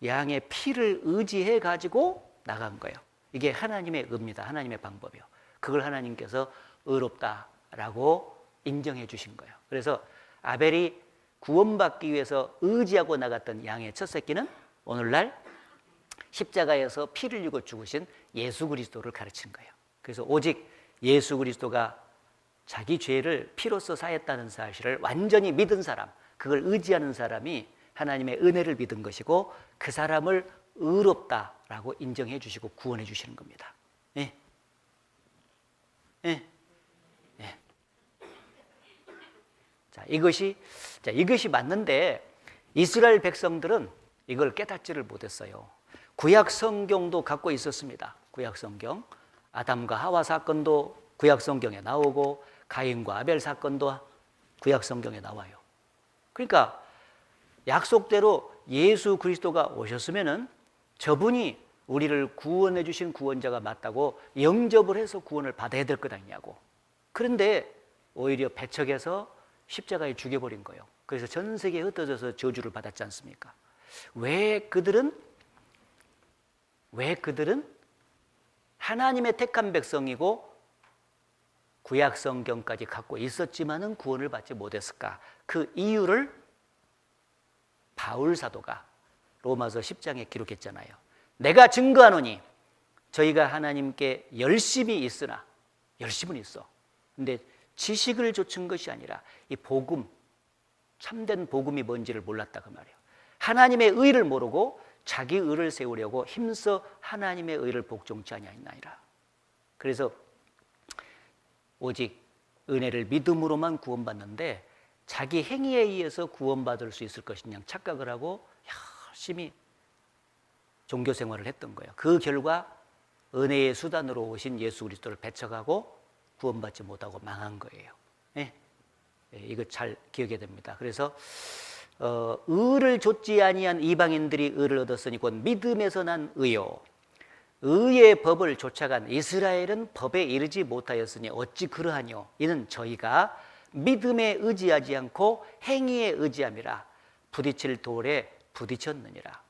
Speaker 1: 양의 피를 의지해 가지고 나간 거예요. 이게 하나님의 의입니다. 하나님의 방법이요. 그걸 하나님께서 의롭다라고 인정해 주신 거예요. 그래서 아벨이 구원받기 위해서 의지하고 나갔던 양의 첫 새끼는 오늘날 십자가에서 피를 흘리고 죽으신 예수 그리스도를 가르친 거예요. 그래서 오직 예수 그리스도가 자기 죄를 피로써 사했다는 사실을 완전히 믿은 사람, 그걸 의지하는 사람이 하나님의 은혜를 믿은 것이고 그 사람을 의롭다라고 인정해 주시고 구원해 주시는 겁니다. 예. 예. 예. 자, 이것이 맞는데 이스라엘 백성들은 이걸 깨닫지를 못했어요. 구약 성경도 갖고 있었습니다. 구약 성경, 아담과 하와 사건도 구약 성경에 나오고 가인과 아벨 사건도 구약 성경에 나와요. 그러니까 약속대로 예수 그리스도가 오셨으면은 저분이 우리를 구원해 주신 구원자가 맞다고 영접을 해서 구원을 받아야 될 것 아니냐고. 그런데 오히려 배척해서 십자가에 죽여버린 거예요. 그래서 전 세계에 흩어져서 저주를 받았지 않습니까? 왜 그들은 하나님의 택한 백성이고 구약 성경까지 갖고 있었지만은 구원을 받지 못했을까? 그 이유를 바울 사도가 로마서 10장에 기록했잖아요. 내가 증거하노니 저희가 하나님께 열심히 있으나, 열심은 있어. 근데 지식을 좇은 것이 아니라 이 복음, 참된 복음이 뭔지를 몰랐다 그 말이에요. 하나님의 의를 모르고 자기 의를 세우려고 힘써 하나님의 의를 복종치 아니하였나이다. 그래서 오직 은혜를 믿음으로만 구원받는데 자기 행위에 의해서 구원받을 수 있을 것이냐 착각을 하고 열심히 종교 생활을 했던 거예요. 그 결과 은혜의 수단으로 오신 예수 그리스도를 배척하고 구원받지 못하고 망한 거예요. 네? 이거 잘 기억해야 됩니다. 그래서 의를 좇지 아니한 이방인들이 의를 얻었으니 곧 믿음에서 난 의요, 의의 법을 쫓아간 이스라엘은 법에 이르지 못하였으니 어찌 그러하뇨? 이는 저희가 믿음에 의지하지 않고 행위에 의지함이라 부딪힐 돌에 부딪혔느니라.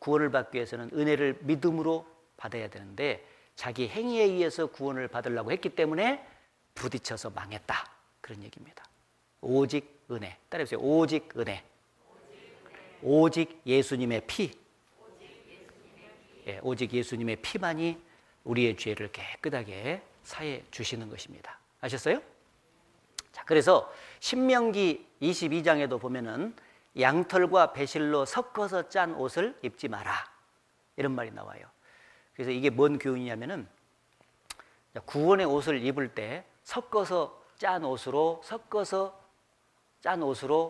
Speaker 1: 구원을 받기 위해서는 은혜를 믿음으로 받아야 되는데 자기 행위에 의해서 구원을 받으려고 했기 때문에 부딪혀서 망했다, 그런 얘기입니다. 오직 은혜, 따라해보세요. 오직 은혜, 오직 예수님의 피, 오직 예수님의 피만이 우리의 죄를 깨끗하게 사해 주시는 것입니다. 아셨어요? 자, 그래서 신명기 22장에도 보면은 양털과 배실로 섞어서 짠 옷을 입지 마라, 이런 말이 나와요. 그래서 이게 뭔 교훈이냐면은 구원의 옷을 입을 때 섞어서 짠 옷으로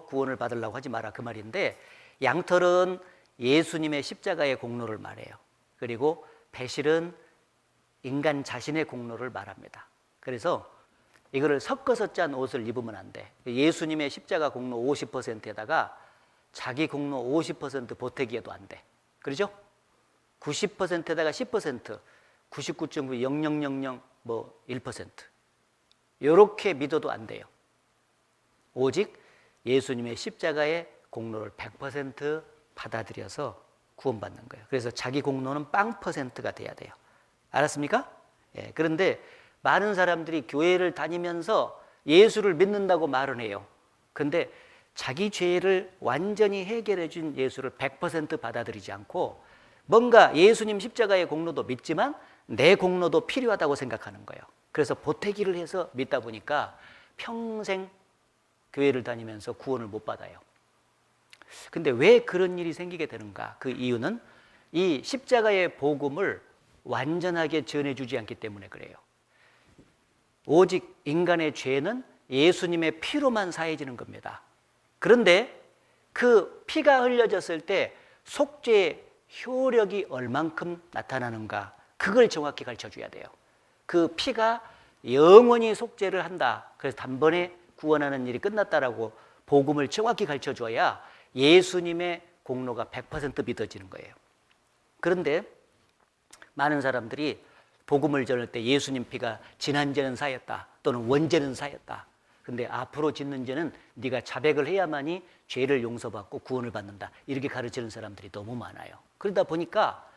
Speaker 1: 구원을 받으려고 하지 마라, 그 말인데, 양털은 예수님의 십자가의 공로를 말해요. 그리고 배실은 인간 자신의 공로를 말합니다. 그래서 이거를 섞어서 짠 옷을 입으면 안 돼. 예수님의 십자가 공로 50%에다가 자기 공로 50% 보태기에도 안 돼. 그렇죠? 90%에다가 10%, 99.0000 1%. 이렇게 믿어도 안 돼요. 오직 예수님의 십자가의 공로를 100% 받아들여서 구원받는 거예요. 그래서 자기 공로는 0%가 돼야 돼요. 알았습니까? 예, 그런데 많은 사람들이 교회를 다니면서 예수를 믿는다고 말은 해요. 근데 자기 죄를 완전히 해결해 준 예수를 100% 받아들이지 않고 뭔가 예수님 십자가의 공로도 믿지만 내 공로도 필요하다고 생각하는 거예요. 그래서 보태기를 해서 믿다 보니까 평생 교회를 다니면서 구원을 못 받아요. 근데 왜 그런 일이 생기게 되는가? 그 이유는 이 십자가의 복음을 완전하게 전해주지 않기 때문에 그래요. 오직 인간의 죄는 예수님의 피로만 사해지는 겁니다. 그런데 그 피가 흘려졌을 때 속죄의 효력이 얼만큼 나타나는가, 그걸 정확히 가르쳐줘야 돼요. 그 피가 영원히 속죄를 한다, 그래서 단번에 구원하는 일이 끝났다라고 복음을 정확히 가르쳐줘야 예수님의 공로가 100% 믿어지는 거예요. 그런데 많은 사람들이 복음을 전할 때 예수님 피가 지난 죄는 사였다 또는 원죄는 사였다. 근데 앞으로 짓는 죄는 네가 자백을 해야만이 죄를 용서받고 구원을 받는다. 이렇게 가르치는 사람들이 너무 많아요. 그러다 보니까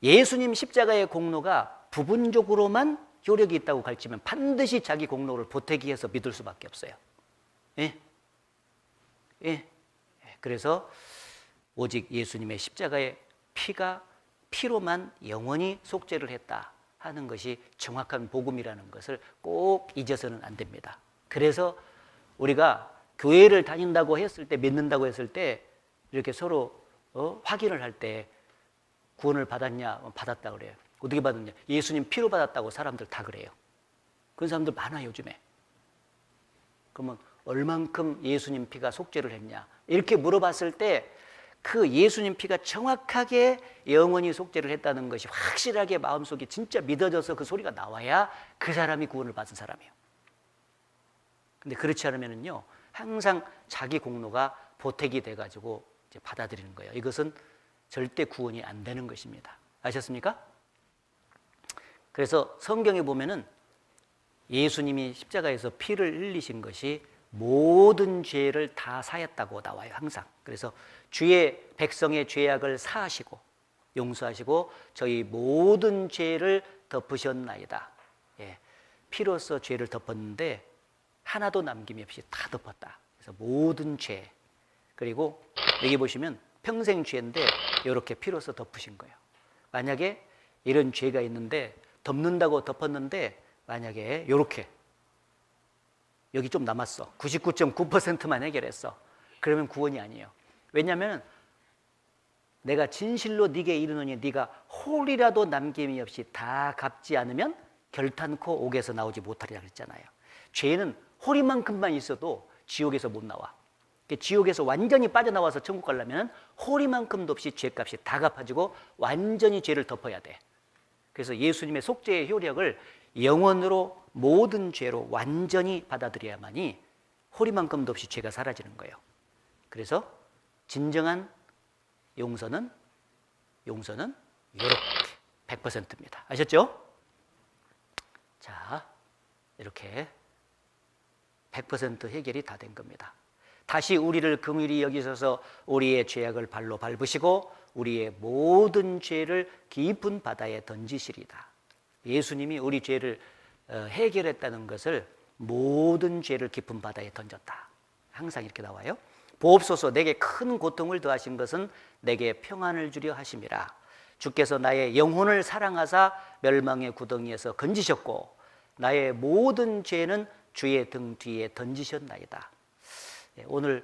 Speaker 1: 예수님 십자가의 공로가 부분적으로만 효력이 있다고 가르치면 반드시 자기 공로를 보태기해서 믿을 수밖에 없어요. 예? 예? 그래서 오직 예수님의 십자가의 피로만 영원히 속죄를 했다 하는 것이 정확한 복음이라는 것을 꼭 잊어서는 안 됩니다. 그래서 우리가 교회를 다닌다고 했을 때, 믿는다고 했을 때 이렇게 서로 확인을 할 때 구원을 받았냐? 받았다 그래요. 어떻게 받았냐? 예수님 피로 받았다고 사람들 다 그래요. 그런 사람들 많아요, 요즘에. 그러면 얼만큼 예수님 피가 속죄를 했냐? 이렇게 물어봤을 때 그 예수님 피가 정확하게 영원히 속죄를 했다는 것이 확실하게 마음속에 진짜 믿어져서 그 소리가 나와야 그 사람이 구원을 받은 사람이에요. 근데 그렇지 않으면요, 항상 자기 공로가 보택이 돼가지고 이제 받아들이는 거예요. 이것은 절대 구원이 안 되는 것입니다. 아셨습니까? 그래서 성경에 보면은 예수님이 십자가에서 피를 흘리신 것이 모든 죄를 다 사했다고 나와요, 항상. 그래서 주의 백성의 죄악을 사하시고 용서하시고 저희 모든 죄를 덮으셨나이다. 예, 피로써 죄를 덮었는데 하나도 남김이 없이 다 덮었다. 그래서 모든 죄. 그리고 여기 보시면 평생 죄인데 이렇게 피로써 덮으신 거예요. 만약에 이런 죄가 있는데 덮는다고 덮었는데 만약에 이렇게 여기 좀 남았어. 99.9%만 해결했어. 그러면 구원이 아니에요. 왜냐하면 내가 진실로 네게 이르노니 네가 홀이라도 남김이 없이 다 갚지 않으면 결탄코 옥에서 나오지 못하리라 그랬잖아요. 죄는 홀이만큼만 있어도 지옥에서 못 나와. 지옥에서 완전히 빠져나와서 천국 가려면 홀이만큼도 없이 죄값이 다 갚아지고 완전히 죄를 덮어야 돼. 그래서 예수님의 속죄의 효력을 영원으로 모든 죄로 완전히 받아들여야만이 홀이만큼도 없이 죄가 사라지는 거예요. 그래서 진정한 용서는 이렇게 100%입니다. 아셨죠? 자, 이렇게 100% 해결이 다 된 겁니다. 다시 우리를 긍휼히 여기셔서 우리의 죄악을 발로 밟으시고 우리의 모든 죄를 깊은 바다에 던지시리다. 예수님이 우리 죄를 해결했다는 것을 모든 죄를 깊은 바다에 던졌다. 항상 이렇게 나와요. 보옵소서 내게 큰 고통을 더하신 것은 내게 평안을 주려 하심이라. 주께서 나의 영혼을 사랑하사 멸망의 구덩이에서 건지셨고 나의 모든 죄는 주의 등 뒤에 던지셨나이다. 오늘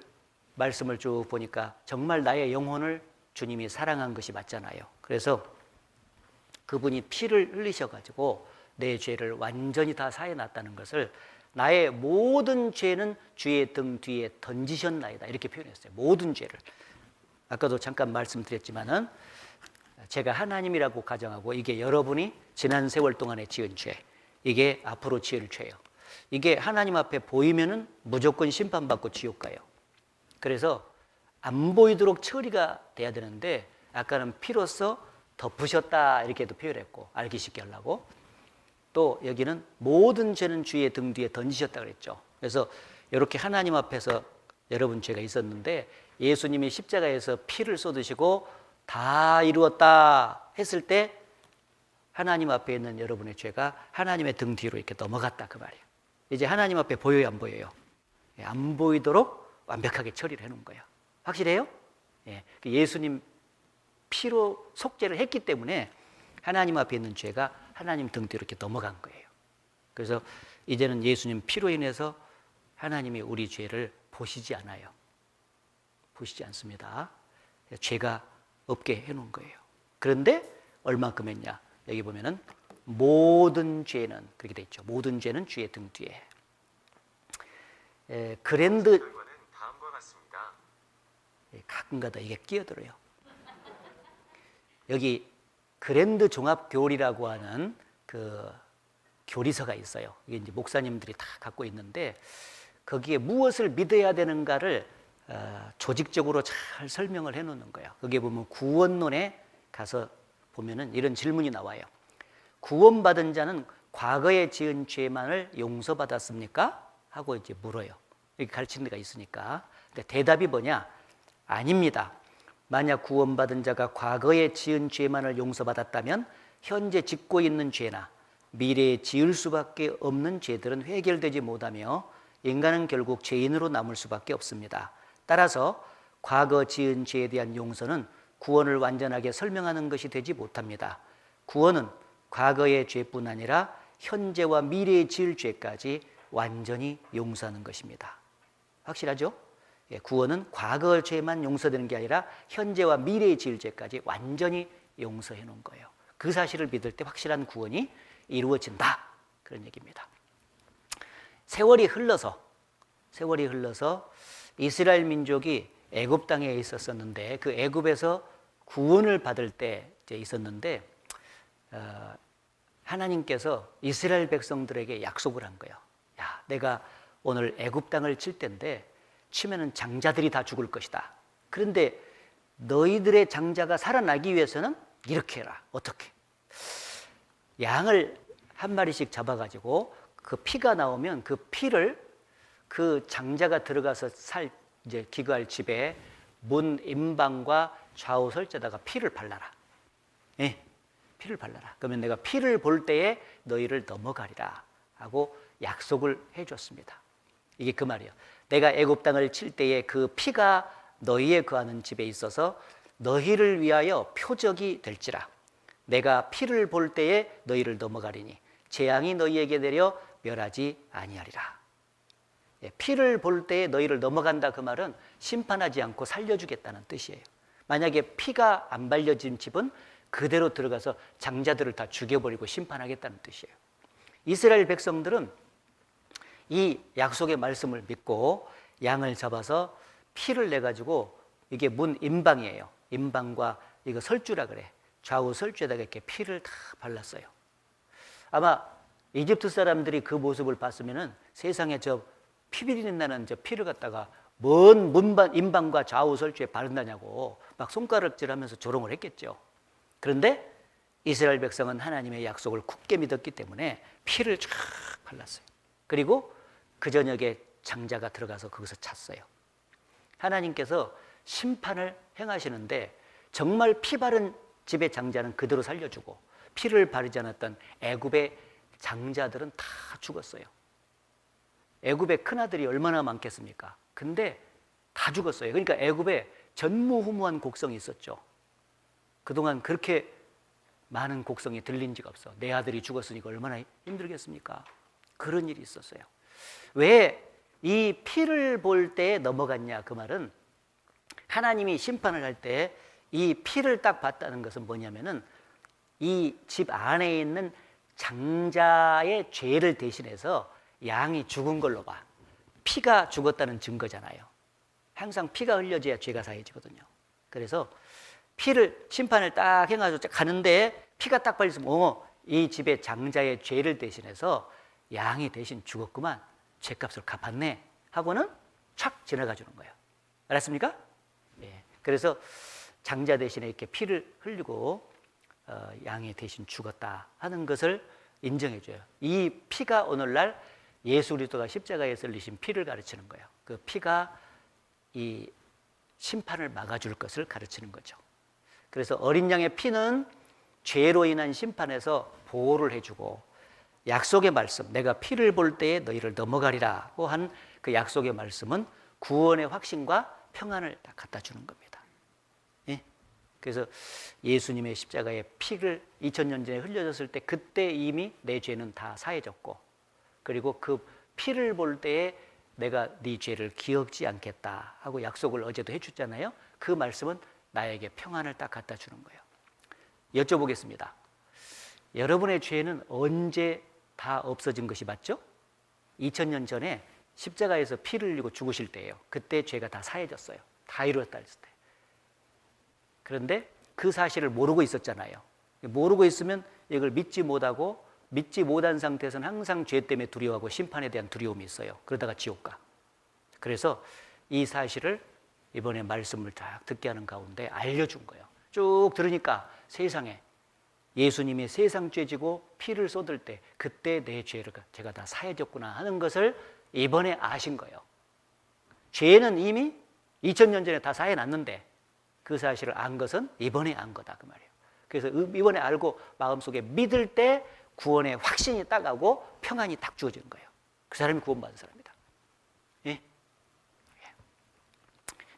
Speaker 1: 말씀을 쭉 보니까 정말 나의 영혼을 주님이 사랑한 것이 맞잖아요. 그래서 그분이 피를 흘리셔가지고 내 죄를 완전히 다 사해놨다는 것을 나의 모든 죄는 주의 등 뒤에 던지셨나이다 이렇게 표현했어요. 모든 죄를. 아까도 잠깐 말씀드렸지만은 제가 하나님이라고 가정하고 이게 여러분이 지난 세월 동안에 지은 죄, 이게 앞으로 지을 죄예요. 이게 하나님 앞에 보이면은 무조건 심판받고 지옥 가요. 그래서 안 보이도록 처리가 돼야 되는데 아까는 피로써 덮으셨다 이렇게도 표현했고 알기 쉽게 하려고, 또 여기는 모든 죄는 주의 등 뒤에 던지셨다 그랬죠. 그래서 이렇게 하나님 앞에서 여러분 죄가 있었는데 예수님이 십자가에서 피를 쏟으시고 다 이루었다 했을 때 하나님 앞에 있는 여러분의 죄가 하나님의 등 뒤로 이렇게 넘어갔다 그 말이에요. 이제 하나님 앞에 보여요, 안 보여요? 안 보이도록 완벽하게 처리를 해놓은 거예요. 확실해요? 예수님 피로 속죄를 했기 때문에 하나님 앞에 있는 죄가 하나님 등 뒤로 이렇게 넘어간 거예요. 그래서 이제는 예수님 피로 인해서 하나님이 우리 죄를 보시지 않아요. 보시지 않습니다. 죄가 없게 해놓은 거예요. 그런데 얼마큼 했냐? 여기 보면은 모든 죄는 그렇게 돼 있죠. 모든 죄는 주의 등 뒤에. 그랜드
Speaker 2: 결과는 다음과 같습니다.
Speaker 1: 가끔가다 이게 끼어들어요. 여기 그랜드 종합 교리라고 하는 그 교리서가 있어요. 이게 이제 목사님들이 다 갖고 있는데 거기에 무엇을 믿어야 되는가를 조직적으로 잘 설명을 해놓는 거예요. 거기에 보면 구원론에 가서 보면은 이런 질문이 나와요. 구원받은 자는 과거에 지은 죄만을 용서받았습니까? 하고 이제 물어요. 이렇게 가르치는 데가 있으니까. 근데 대답이 뭐냐? 아닙니다. 만약 구원받은 자가 과거에 지은 죄만을 용서받았다면 현재 짓고 있는 죄나 미래에 지을 수밖에 없는 죄들은 해결되지 못하며 인간은 결국 죄인으로 남을 수밖에 없습니다. 따라서 과거 지은 죄에 대한 용서는 구원을 완전하게 설명하는 것이 되지 못합니다. 구원은 과거의 죄뿐 아니라 현재와 미래에 지을 죄까지 완전히 용서하는 것입니다. 확실하죠? 예, 구원은 과거 죄만 용서되는 게 아니라 현재와 미래에 지을 죄까지 완전히 용서해 놓은 거예요. 그 사실을 믿을 때 확실한 구원이 이루어진다. 그런 얘기입니다. 세월이 흘러서 이스라엘 민족이 애굽 땅에 있었었는데 그 애굽에서 구원을 받을 때 이제 있었는데 하나님께서 이스라엘 백성들에게 약속을 한 거예요. 야, 내가 오늘 애굽 땅을 칠 텐데 치면은 장자들이 다 죽을 것이다. 그런데 너희들의 장자가 살아나기 위해서는 이렇게 해라. 어떻게? 양을 한 마리씩 잡아가지고 그 피가 나오면 그 피를 그 장자가 들어가서 이제 기거할 집에 문 임방과 좌우 설자다가 피를 발라라. 예, 피를 발라라. 그러면 내가 피를 볼 때에 너희를 넘어가리라 하고 약속을 해줬습니다. 이게 그 말이에요. 내가 애굽 땅을 칠 때에 그 피가 너희의 거하는 집에 있어서 너희를 위하여 표적이 될지라. 내가 피를 볼 때에 너희를 넘어가리니 재앙이 너희에게 내려 멸하지 아니하리라. 예, 피를 볼 때에 너희를 넘어간다 그 말은 심판하지 않고 살려주겠다는 뜻이에요. 만약에 피가 안 발려진 집은 그대로 들어가서 장자들을 다 죽여버리고 심판하겠다는 뜻이에요. 이스라엘 백성들은 이 약속의 말씀을 믿고 양을 잡아서 피를 내가지고 이게 문 임방이에요. 임방과 이거 설주라 그래. 좌우 설주에다가 이렇게 피를 다 발랐어요. 아마 이집트 사람들이 그 모습을 봤으면은 세상에 저 피비린 나는 저 피를 갖다가 먼 문방 임방과 좌우 설주에 바른다냐고 막 손가락질하면서 조롱을 했겠죠. 그런데 이스라엘 백성은 하나님의 약속을 굳게 믿었기 때문에 피를 쫙 발랐어요. 그리고 그 저녁에 장자가 들어가서 거기서 잤어요. 하나님께서 심판을 행하시는데 정말 피 바른 집의 장자는 그대로 살려주고 피를 바르지 않았던 애굽의 장자들은 다 죽었어요. 애굽의 큰아들이 얼마나 많겠습니까? 근데 다 죽었어요. 그러니까 애굽에 전무후무한 곡성이 있었죠. 그동안 그렇게 많은 곡성이 들린 적이 없어. 내 아들이 죽었으니까 얼마나 힘들겠습니까? 그런 일이 있었어요. 왜 이 피를 볼 때 넘어갔냐 그 말은 하나님이 심판을 할 때 이 피를 딱 봤다는 것은 뭐냐면은 이 집 안에 있는 장자의 죄를 대신해서 양이 죽은 걸로 봐. 피가 죽었다는 증거잖아요. 항상 피가 흘려져야 죄가 사해지거든요. 그래서 피를 심판을 딱 해가지고 가는데 피가 딱 발렸으면 이 집의 장자의 죄를 대신해서 양이 대신 죽었구만. 죄값을 갚았네 하고는 착 지나가 주는 거예요. 알았습니까? 예. 그래서 장자 대신에 이렇게 피를 흘리고 양이 대신 죽었다 하는 것을 인정해 줘요. 이 피가 오늘날 예수 그리스도가 십자가에서 흘리신 피를 가르치는 거예요. 그 피가 이 심판을 막아줄 것을 가르치는 거죠. 그래서 어린 양의 피는 죄로 인한 심판에서 보호를 해주고 약속의 말씀, 내가 피를 볼 때에 너희를 넘어가리라고 한 그 약속의 말씀은 구원의 확신과 평안을 다 갖다 주는 겁니다. 예? 그래서 예수님의 십자가의 피를 2000년 전에 흘려졌을 때 그때 이미 내 죄는 다 사해졌고 그리고 그 피를 볼 때에 내가 네 죄를 기억지 않겠다 하고 약속을 어제도 해줬잖아요. 그 말씀은 나에게 평안을 딱 갖다 주는 거예요. 여쭤보겠습니다. 여러분의 죄는 언제 다 없어진 것이 맞죠? 2000년 전에 십자가에서 피를 흘리고 죽으실 때예요. 그때 죄가 다 사해졌어요. 다 이루었다 했을 때. 그런데 그 사실을 모르고 있었잖아요. 모르고 있으면 이걸 믿지 못하고 믿지 못한 상태에서는 항상 죄 때문에 두려워하고 심판에 대한 두려움이 있어요. 그러다가 지옥 가. 그래서 이 사실을 이번에 말씀을 딱 듣게 하는 가운데 알려준 거예요. 쭉 들으니까 세상에 예수님이 세상 죄 지고 피를 쏟을 때 그때 내 죄를 제가 다 사해졌구나 하는 것을 이번에 아신 거예요. 죄는 이미 2000년 전에 다 사해놨는데 그 사실을 안 것은 이번에 안 거다 그 말이에요. 그래서 이번에 알고 마음속에 믿을 때 구원의 확신이 딱 하고 평안이 딱 주어지는 거예요. 그 사람이 구원받은 사람이다. 예?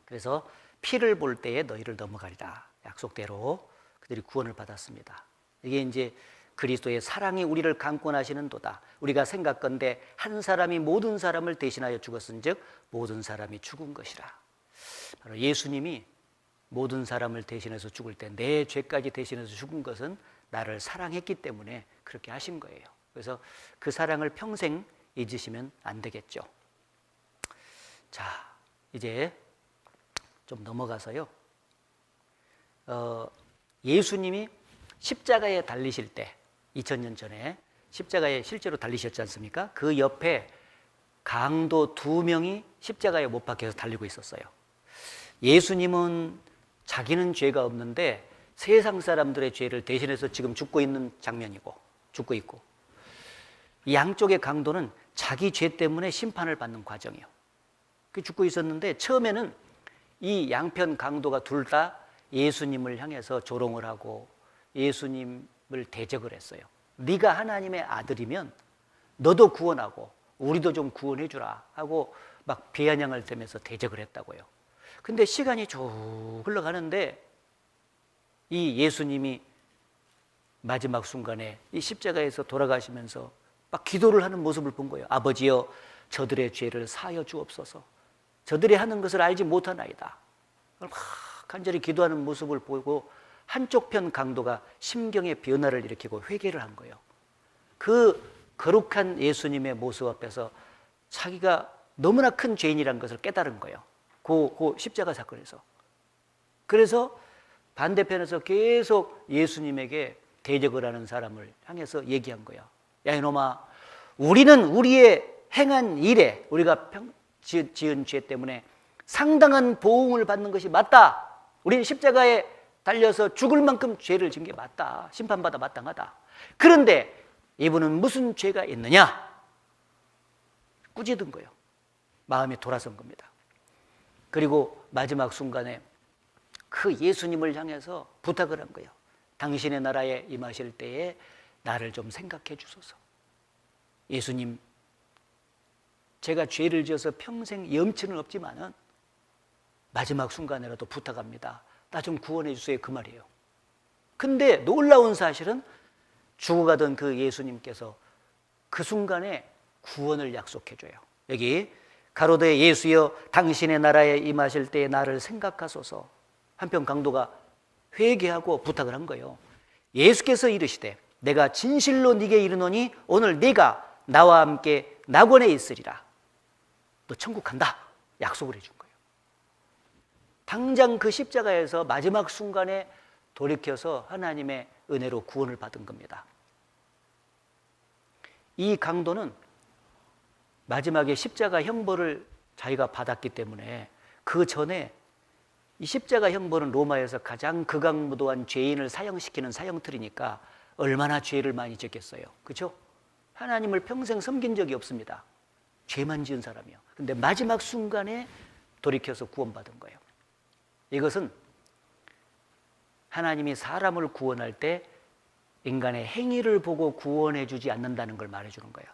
Speaker 1: 그래서 피를 볼 때에 너희를 넘어가리라. 약속대로 그들이 구원을 받았습니다. 이게 이제 그리스도의 사랑이 우리를 강권하시는 도다. 우리가 생각건대 한 사람이 모든 사람을 대신하여 죽었은즉 모든 사람이 죽은 것이라. 바로 예수님이 모든 사람을 대신해서 죽을 때 내 죄까지 대신해서 죽은 것은 나를 사랑했기 때문에 그렇게 하신 거예요. 그래서 그 사랑을 평생 잊으시면 안 되겠죠. 자, 이제 좀 넘어가서요. 예수님이 십자가에 달리실 때 2000년 전에 십자가에 실제로 달리셨지 않습니까? 그 옆에 강도 2명이 십자가에 못 박혀서 달리고 있었어요. 예수님은 자기는 죄가 없는데 세상 사람들의 죄를 대신해서 지금 죽고 있는 장면이고 죽고 있고, 이 양쪽의 강도는 자기 죄 때문에 심판을 받는 과정이에요. 그 죽고 있었는데 처음에는 이 양편 강도가 둘 다 예수님을 향해서 조롱을 하고 예수님을 대적을 했어요. 네가 하나님의 아들이면 너도 구원하고 우리도 좀 구원해 주라 하고 막 비아냥을 대면서 대적을 했다고요. 근데 시간이 쭉 흘러가는데 이 예수님이 마지막 순간에 이 십자가에서 돌아가시면서 막 기도를 하는 모습을 본 거예요. 아버지여, 저들의 죄를 사하여 주옵소서. 저들이 하는 것을 알지 못하나이다. 막 간절히 기도하는 모습을 보고 한쪽 편 강도가 심경의 변화를 일으키고 회개를 한 거예요. 그 거룩한 예수님의 모습 앞에서 자기가 너무나 큰 죄인이라는 것을 깨달은 거예요. 그 십자가 사건에서. 그래서 반대편에서 계속 예수님에게 대적을 하는 사람을 향해서 얘기한 거야. 야 이놈아, 우리는 우리의 행한 일에 우리가 지은 죄 때문에 상당한 보응을 받는 것이 맞다. 우리는 십자가에 달려서 죽을 만큼 죄를 지은 게 맞다. 심판받아 마땅하다. 그런데 이분은 무슨 죄가 있느냐? 꾸짖은 거예요. 마음이 돌아선 겁니다. 그리고 마지막 순간에 그 예수님을 향해서 부탁을 한 거예요. 당신의 나라에 임하실 때에 나를 좀 생각해 주소서. 예수님, 제가 죄를 지어서 평생 염치는 없지만은 마지막 순간에라도 부탁합니다. 나 좀 구원해 주세요. 그 말이에요. 근데 놀라운 사실은 죽어가던 그 예수님께서 그 순간에 구원을 약속해 줘요. 여기 가로되 예수여, 당신의 나라에 임하실 때에 나를 생각하소서. 한편 강도가 회개하고 부탁을 한 거예요. 예수께서 이르시되 내가 진실로 네게 이르노니 오늘 네가 나와 함께 낙원에 있으리라. 너 천국 간다. 약속을 해준 거예요. 당장 그 십자가에서 마지막 순간에 돌이켜서 하나님의 은혜로 구원을 받은 겁니다. 이 강도는 마지막에 십자가 형벌을 자기가 받았기 때문에 그 전에 이 십자가 형벌은 로마에서 가장 극악무도한 죄인을 사형시키는 사형틀이니까 얼마나 죄를 많이 졌겠어요. 그렇죠? 하나님을 평생 섬긴 적이 없습니다. 죄만 지은 사람이요. 근데 마지막 순간에 돌이켜서 구원받은 거예요. 이것은 하나님이 사람을 구원할 때 인간의 행위를 보고 구원해 주지 않는다는 걸 말해 주는 거예요.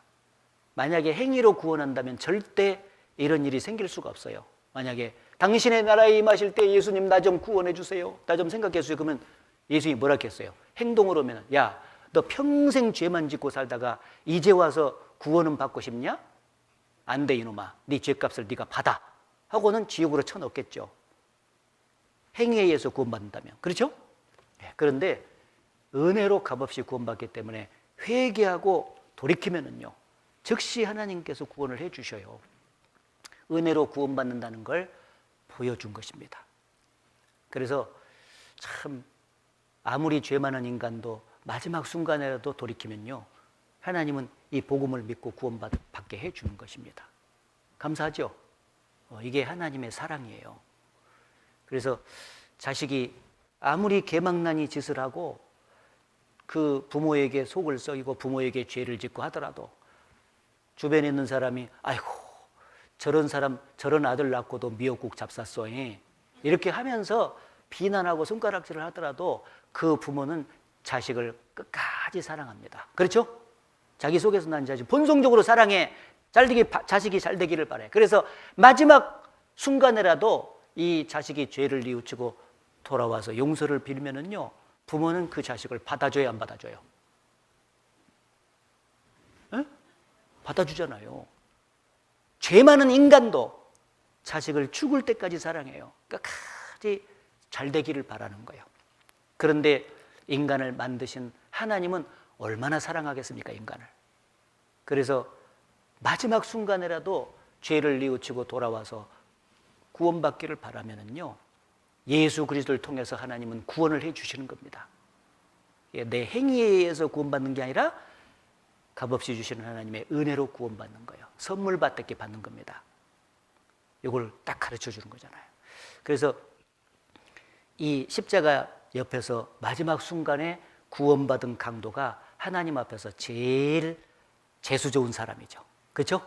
Speaker 1: 만약에 행위로 구원한다면 절대 이런 일이 생길 수가 없어요. 만약에 당신의 나라에 임하실 때 예수님 나 좀 구원해 주세요. 나 좀 생각해 주세요. 그러면 예수님이 뭐라 했겠어요? 행동으로 하면 야, 너 평생 죄만 짓고 살다가 이제 와서 구원은 받고 싶냐? 안 돼 이놈아. 네 죄값을 네가 받아. 하고는 지옥으로 쳐넣겠죠. 행위에 의해서 구원받는다면. 그렇죠? 그런데 은혜로 값없이 구원받기 때문에 회개하고 돌이키면은요, 즉시 하나님께서 구원을 해 주셔요. 은혜로 구원받는다는 걸 보여준 것입니다. 그래서 참 아무리 죄 많은 인간도 마지막 순간에라도 돌이키면요, 하나님은 이 복음을 믿고 구원받게 해 주는 것입니다. 감사하죠? 이게 하나님의 사랑이에요. 그래서 자식이 아무리 개망나니 짓을 하고 그 부모에게 속을 썩이고 부모에게 죄를 짓고 하더라도 주변에 있는 사람이 아이고 저런 사람 저런 아들 낳고도 미역국 잡쌌어 이렇게 하면서 비난하고 손가락질을 하더라도 그 부모는 자식을 끝까지 사랑합니다. 그렇죠? 자기 속에서 난 자식 본성적으로 사랑해. 자식이 잘 되기를 바래. 그래서 마지막 순간에라도 이 자식이 죄를 뉘우치고 돌아와서 용서를 빌면은요, 부모는 그 자식을 받아줘야 안 받아줘요? 에? 받아주잖아요. 죄 많은 인간도 자식을 죽을 때까지 사랑해요. 끝까지 잘 되기를 바라는 거예요. 그런데 인간을 만드신 하나님은 얼마나 사랑하겠습니까, 인간을. 그래서 마지막 순간에라도 죄를 뉘우치고 돌아와서 구원받기를 바라면은요, 예수 그리스도를 통해서 하나님은 구원을 해 주시는 겁니다. 내 행위에 의해서 구원받는 게 아니라 값없이 주시는 하나님의 은혜로 구원받는 거예요. 선물 받게 받는 겁니다. 이걸 딱 가르쳐 주는 거잖아요. 그래서 이 십자가 옆에서 마지막 순간에 구원받은 강도가 하나님 앞에서 제일 재수 좋은 사람이죠. 그렇죠?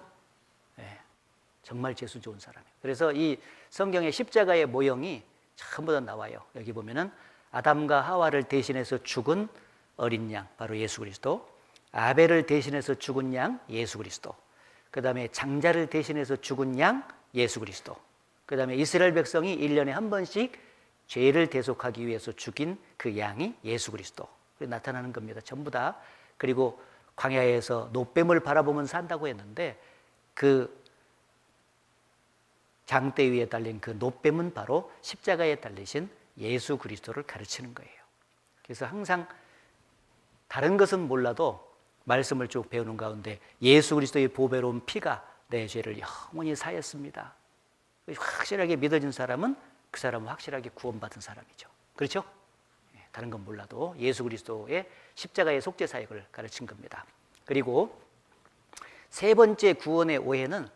Speaker 1: 네, 정말 재수 좋은 사람이에요. 그래서 이 성경의 십자가의 모형이 전부 다 나와요. 여기 보면은 아담과 하와를 대신해서 죽은 어린 양, 바로 예수 그리스도. 아벨을 대신해서 죽은 양, 예수 그리스도. 그 다음에 장자를 대신해서 죽은 양, 예수 그리스도. 그 다음에 이스라엘 백성이 1년에 한 번씩 죄를 대속하기 위해서 죽인 그 양이 예수 그리스도. 나타나는 겁니다. 전부 다. 그리고 광야에서 노뱀을 바라보면 산다고 했는데 그 장대 위에 달린 그 노뱀은 바로 십자가에 달리신 예수 그리스도를 가르치는 거예요. 그래서 항상 다른 것은 몰라도 말씀을 쭉 배우는 가운데 예수 그리스도의 보배로운 피가 내 죄를 영원히 사했습니다. 확실하게 믿어진 사람은 그 사람은 확실하게 구원받은 사람이죠. 그렇죠? 다른 건 몰라도 예수 그리스도의 십자가의 속죄 사역을 가르친 겁니다. 그리고 세 번째 구원의 오해는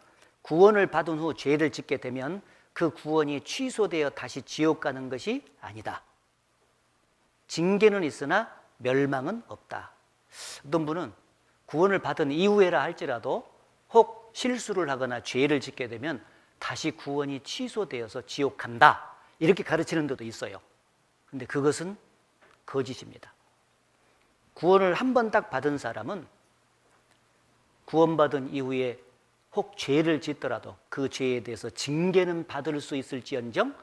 Speaker 1: 구원을 받은 후 죄를 짓게 되면 그 구원이 취소되어 다시 지옥 가는 것이 아니다. 징계는 있으나 멸망은 없다. 어떤 분은 구원을 받은 이후에라 할지라도 혹 실수를 하거나 죄를 짓게 되면 다시 구원이 취소되어서 지옥 간다. 이렇게 가르치는 데도 있어요. 근데 그것은 거짓입니다. 구원을 한 번 딱 받은 사람은 구원받은 이후에 혹 죄를 짓더라도 그 죄에 대해서 징계는 받을 수 있을지언정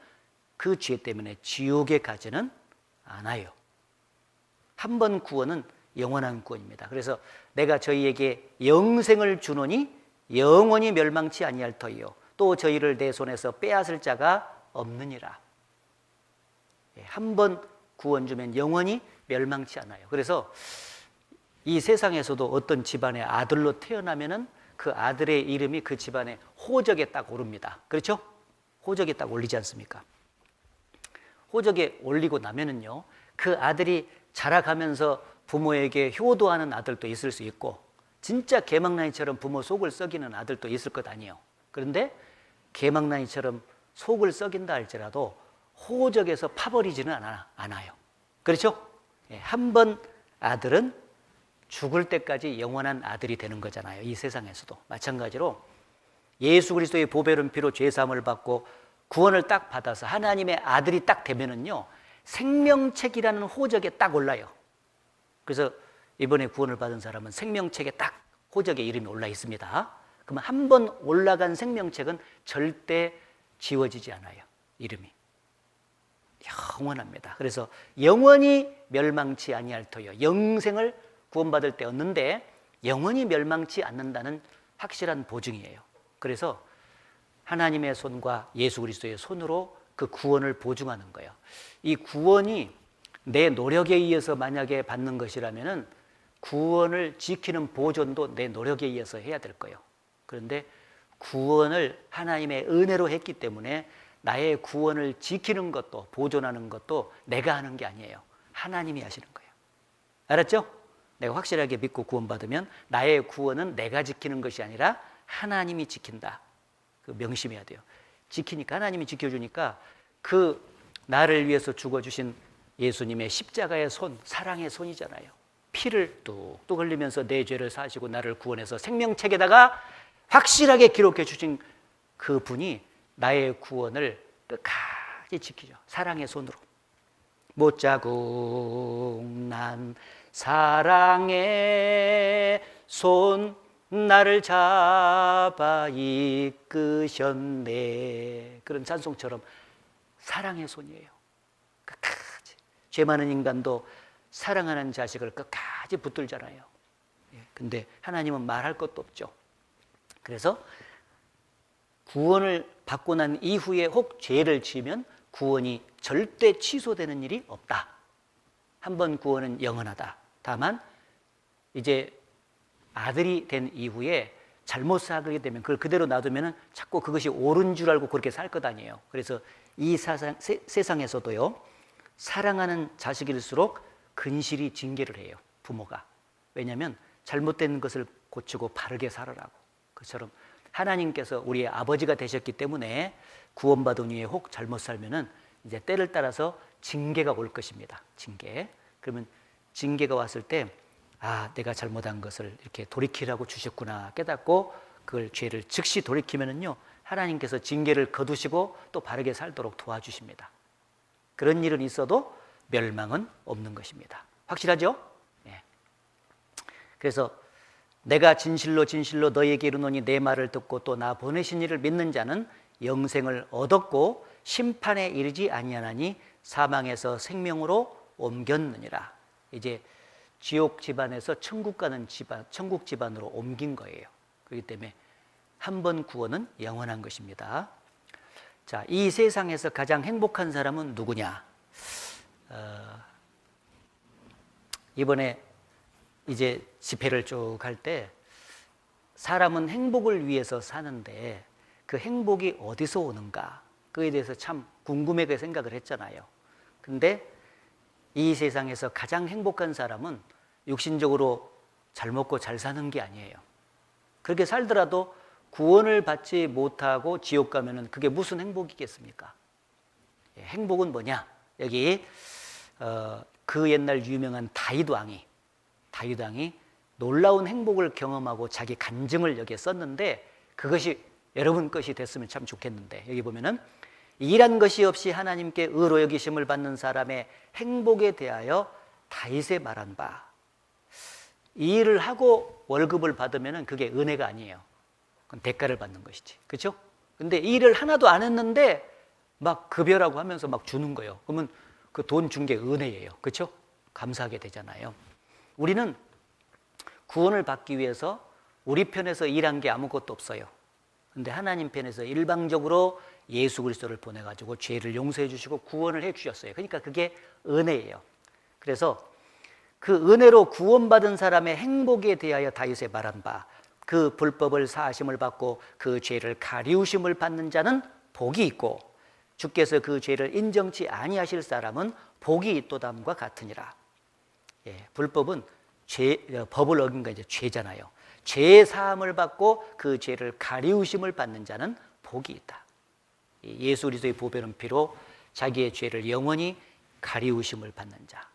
Speaker 1: 그 죄 때문에 지옥에 가지는 않아요. 한 번 구원은 영원한 구원입니다. 그래서 내가 저희에게 영생을 주노니 영원히 멸망치 아니할 터이요 또 저희를 내 손에서 빼앗을 자가 없느니라. 한 번 구원 주면 영원히 멸망치 않아요. 그래서 이 세상에서도 어떤 집안의 아들로 태어나면은 그 아들의 이름이 그 집안의 호적에 딱 오릅니다. 그렇죠? 호적에 딱 올리지 않습니까? 호적에 올리고 나면은요, 그 아들이 자라가면서 부모에게 효도하는 아들도 있을 수 있고, 진짜 개망나니처럼 부모 속을 썩이는 아들도 있을 것 아니에요. 그런데 개망나니처럼 속을 썩인다 할지라도 호적에서 파버리지는 않아요. 그렇죠? 한 번 아들은 죽을 때까지 영원한 아들이 되는 거잖아요. 이 세상에서도. 마찬가지로 예수 그리스도의 보배로운 피로 죄사함을 받고 구원을 딱 받아서 하나님의 아들이 딱 되면은요, 생명책이라는 호적에 딱 올라요. 그래서 이번에 구원을 받은 사람은 생명책에 딱 호적에 이름이 올라 있습니다. 그러면 한 번 올라간 생명책은 절대 지워지지 않아요. 이름이. 영원합니다. 그래서 영원히 멸망치 아니할 터요. 영생을 구원받을 때 얻는데 영원히 멸망치 않는다는 확실한 보증이에요. 그래서 하나님의 손과 예수 그리스도의 손으로 그 구원을 보증하는 거예요. 이 구원이 내 노력에 의해서 만약에 받는 것이라면은 구원을 지키는 보존도 내 노력에 의해서 해야 될 거예요. 그런데 구원을 하나님의 은혜로 했기 때문에 나의 구원을 지키는 것도 보존하는 것도 내가 하는 게 아니에요. 하나님이 하시는 거예요. 알았죠? 내가 확실하게 믿고 구원받으면 나의 구원은 내가 지키는 것이 아니라 하나님이 지킨다. 그 명심해야 돼요. 지키니까 하나님이 지켜주니까 그 나를 위해서 죽어주신 예수님의 십자가의 손, 사랑의 손이잖아요. 피를 뚝뚝 흘리면서 내 죄를 사시고 나를 구원해서 생명책에다가 확실하게 기록해 주신 그 분이 나의 구원을 끝까지 지키죠. 사랑의 손으로. 못자국 난 사랑의 손 나를 잡아 이끄셨네. 그런 찬송처럼 사랑의 손이에요. 끝까지. 죄 많은 인간도 사랑하는 자식을 끝까지 붙들잖아요. 근데 하나님은 말할 것도 없죠. 그래서 구원을 받고 난 이후에 혹 죄를 지으면 구원이 절대 취소되는 일이 없다. 한 번 구원은 영원하다. 다만 이제 아들이 된 이후에 잘못 살게 되면 그걸 그대로 놔두면 자꾸 그것이 옳은 줄 알고 그렇게 살 것 아니에요. 그래서 이 세상에서도요, 사랑하는 자식일수록 근실히 징계를 해요, 부모가. 왜냐하면 잘못된 것을 고치고 바르게 살아라고. 그처럼 하나님께서 우리의 아버지가 되셨기 때문에 구원받은 후에 혹 잘못 살면은 이제 때를 따라서 징계가 올 것입니다. 징계. 그러면 징계가 왔을 때 아, 내가 잘못한 것을 이렇게 돌이키라고 주셨구나 깨닫고 그걸 죄를 즉시 돌이키면은요, 하나님께서 징계를 거두시고 또 바르게 살도록 도와주십니다. 그런 일은 있어도 멸망은 없는 것입니다. 확실하죠? 네. 그래서 내가 진실로 진실로 너희에게 이르노니 내 말을 듣고 또 나 보내신 이를 믿는 자는 영생을 얻었고 심판에 이르지 아니하나니 사망에서 생명으로 옮겼느니라. 이제 지옥 집안에서 천국 가는 집안, 천국 집안으로 옮긴 거예요. 그렇기 때문에 한 번 구원은 영원한 것입니다. 자, 이 세상에서 가장 행복한 사람은 누구냐? 이번에 이제 집회를 쭉 할 때 사람은 행복을 위해서 사는데 그 행복이 어디서 오는가? 그에 대해서 참 궁금하게 생각을 했잖아요. 근데 이 세상에서 가장 행복한 사람은 육신적으로 잘 먹고 잘 사는 게 아니에요. 그렇게 살더라도 구원을 받지 못하고 지옥 가면은 그게 무슨 행복이겠습니까? 행복은 뭐냐? 여기 그 옛날 유명한 다윗 왕이 놀라운 행복을 경험하고 자기 간증을 여기에 썼는데 그것이 여러분 것이 됐으면 참 좋겠는데 여기 보면은 일한 것이 없이 하나님께 의로 여기심을 받는 사람의 행복에 대하여 다윗에 말한 바. 이 일을 하고 월급을 받으면 그게 은혜가 아니에요. 그건 대가를 받는 것이지. 그렇죠? 근데 이 일을 하나도 안 했는데 막 급여라고 하면서 막 주는 거예요. 그러면 그 돈 준 게 은혜예요. 그렇죠? 감사하게 되잖아요. 우리는 구원을 받기 위해서 우리 편에서 일한 게 아무것도 없어요. 근데 하나님 편에서 일방적으로 예수 그리스도를 보내가지고 죄를 용서해 주시고 구원을 해 주셨어요. 그러니까 그게 은혜예요. 그래서 그 은혜로 구원받은 사람의 행복에 대하여 다윗에 말한 바, 그 불법을 사하심을 받고 그 죄를 가리우심을 받는 자는 복이 있고 주께서 그 죄를 인정치 아니하실 사람은 복이 있도담과 같으니라. 예, 불법은 법을 어긴 거 이제 죄잖아요. 죄 사함을 받고 그 죄를 가리우심을 받는 자는 복이 있다. 예수 그리스도의 보배로운 피로 자기의 죄를 영원히 가리우심을 받는 자.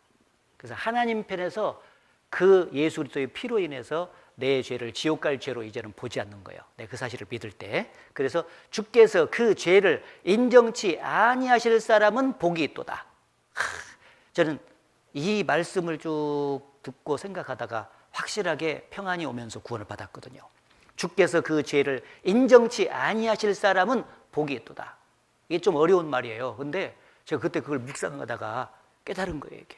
Speaker 1: 그래서 하나님 편에서 그 예수 그리스도의 피로 인해서 내 죄를 지옥 갈 죄로 이제는 보지 않는 거예요. 그 사실을 믿을 때. 그래서 주께서 그 죄를 인정치 아니하실 사람은 복이 있도다. 저는 이 말씀을 쭉 듣고 생각하다가 확실하게 평안이 오면서 구원을 받았거든요. 주께서 그 죄를 인정치 아니하실 사람은 복이 있도다. 이게 좀 어려운 말이에요. 근데 제가 그때 그걸 묵상하다가 깨달은 거예요. 이게.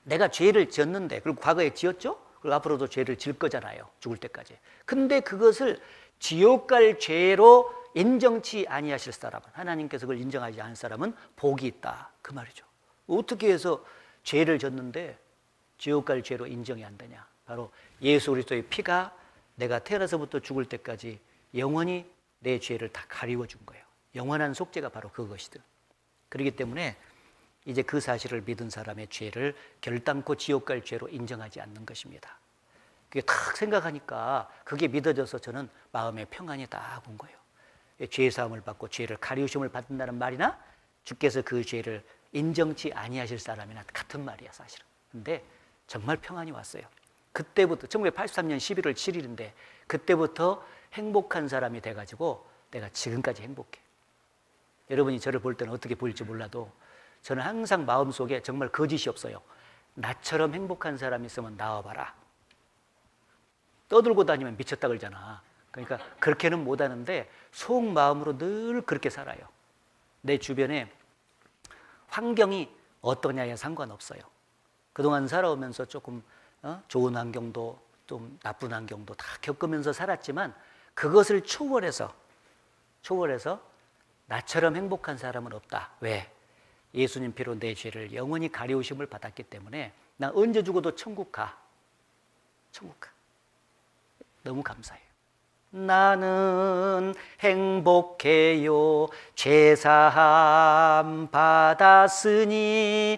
Speaker 1: 내가 죄를 지었는데, 그리고 과거에 지었죠? 그리고 앞으로도 죄를 질 거잖아요. 죽을 때까지. 근데 그것을 지옥 갈 죄로 인정치 아니하실 사람은, 하나님께서 그걸 인정하지 않은 사람은 복이 있다. 그 말이죠. 어떻게 해서 죄를 졌는데 지옥 갈 죄로 인정이 안 되냐? 바로 예수 그리스도의 피가 내가 태어나서부터 죽을 때까지 영원히 내 죄를 다 가리워 준 거예요. 영원한 속죄가 바로 그것이든. 그렇기 때문에 이제 그 사실을 믿은 사람의 죄를 결단코 지옥 갈 죄로 인정하지 않는 것입니다. 그게 탁 생각하니까 그게 믿어져서 저는 마음의 평안이 딱 온 거예요. 죄 사함을 받고 죄를 가리우심을 받는다는 말이나 주께서 그 죄를 인정치 아니하실 사람이나 같은 말이야, 사실은. 근데 정말 평안이 왔어요. 그때부터 1983년 11월 7일인데 그때부터 행복한 사람이 돼가지고 내가 지금까지 행복해. 여러분이 저를 볼 때는 어떻게 보일지 몰라도 저는 항상 마음속에 정말 거짓이 없어요. 나처럼 행복한 사람이 있으면 나와봐라. 떠들고 다니면 미쳤다 그러잖아. 그러니까 그렇게는 못하는데 속마음으로 늘 그렇게 살아요. 내 주변에 환경이 어떠냐에 상관없어요. 그동안 살아오면서 조금 좋은 환경도 좀 나쁜 환경도 다 겪으면서 살았지만 그것을 초월해서 나처럼 행복한 사람은 없다. 왜? 예수님 피로 내 죄를 영원히 가려우심을 받았기 때문에 나 언제 죽어도 천국 가. 너무 감사해요. 나는 행복해요. 죄사함 받았으니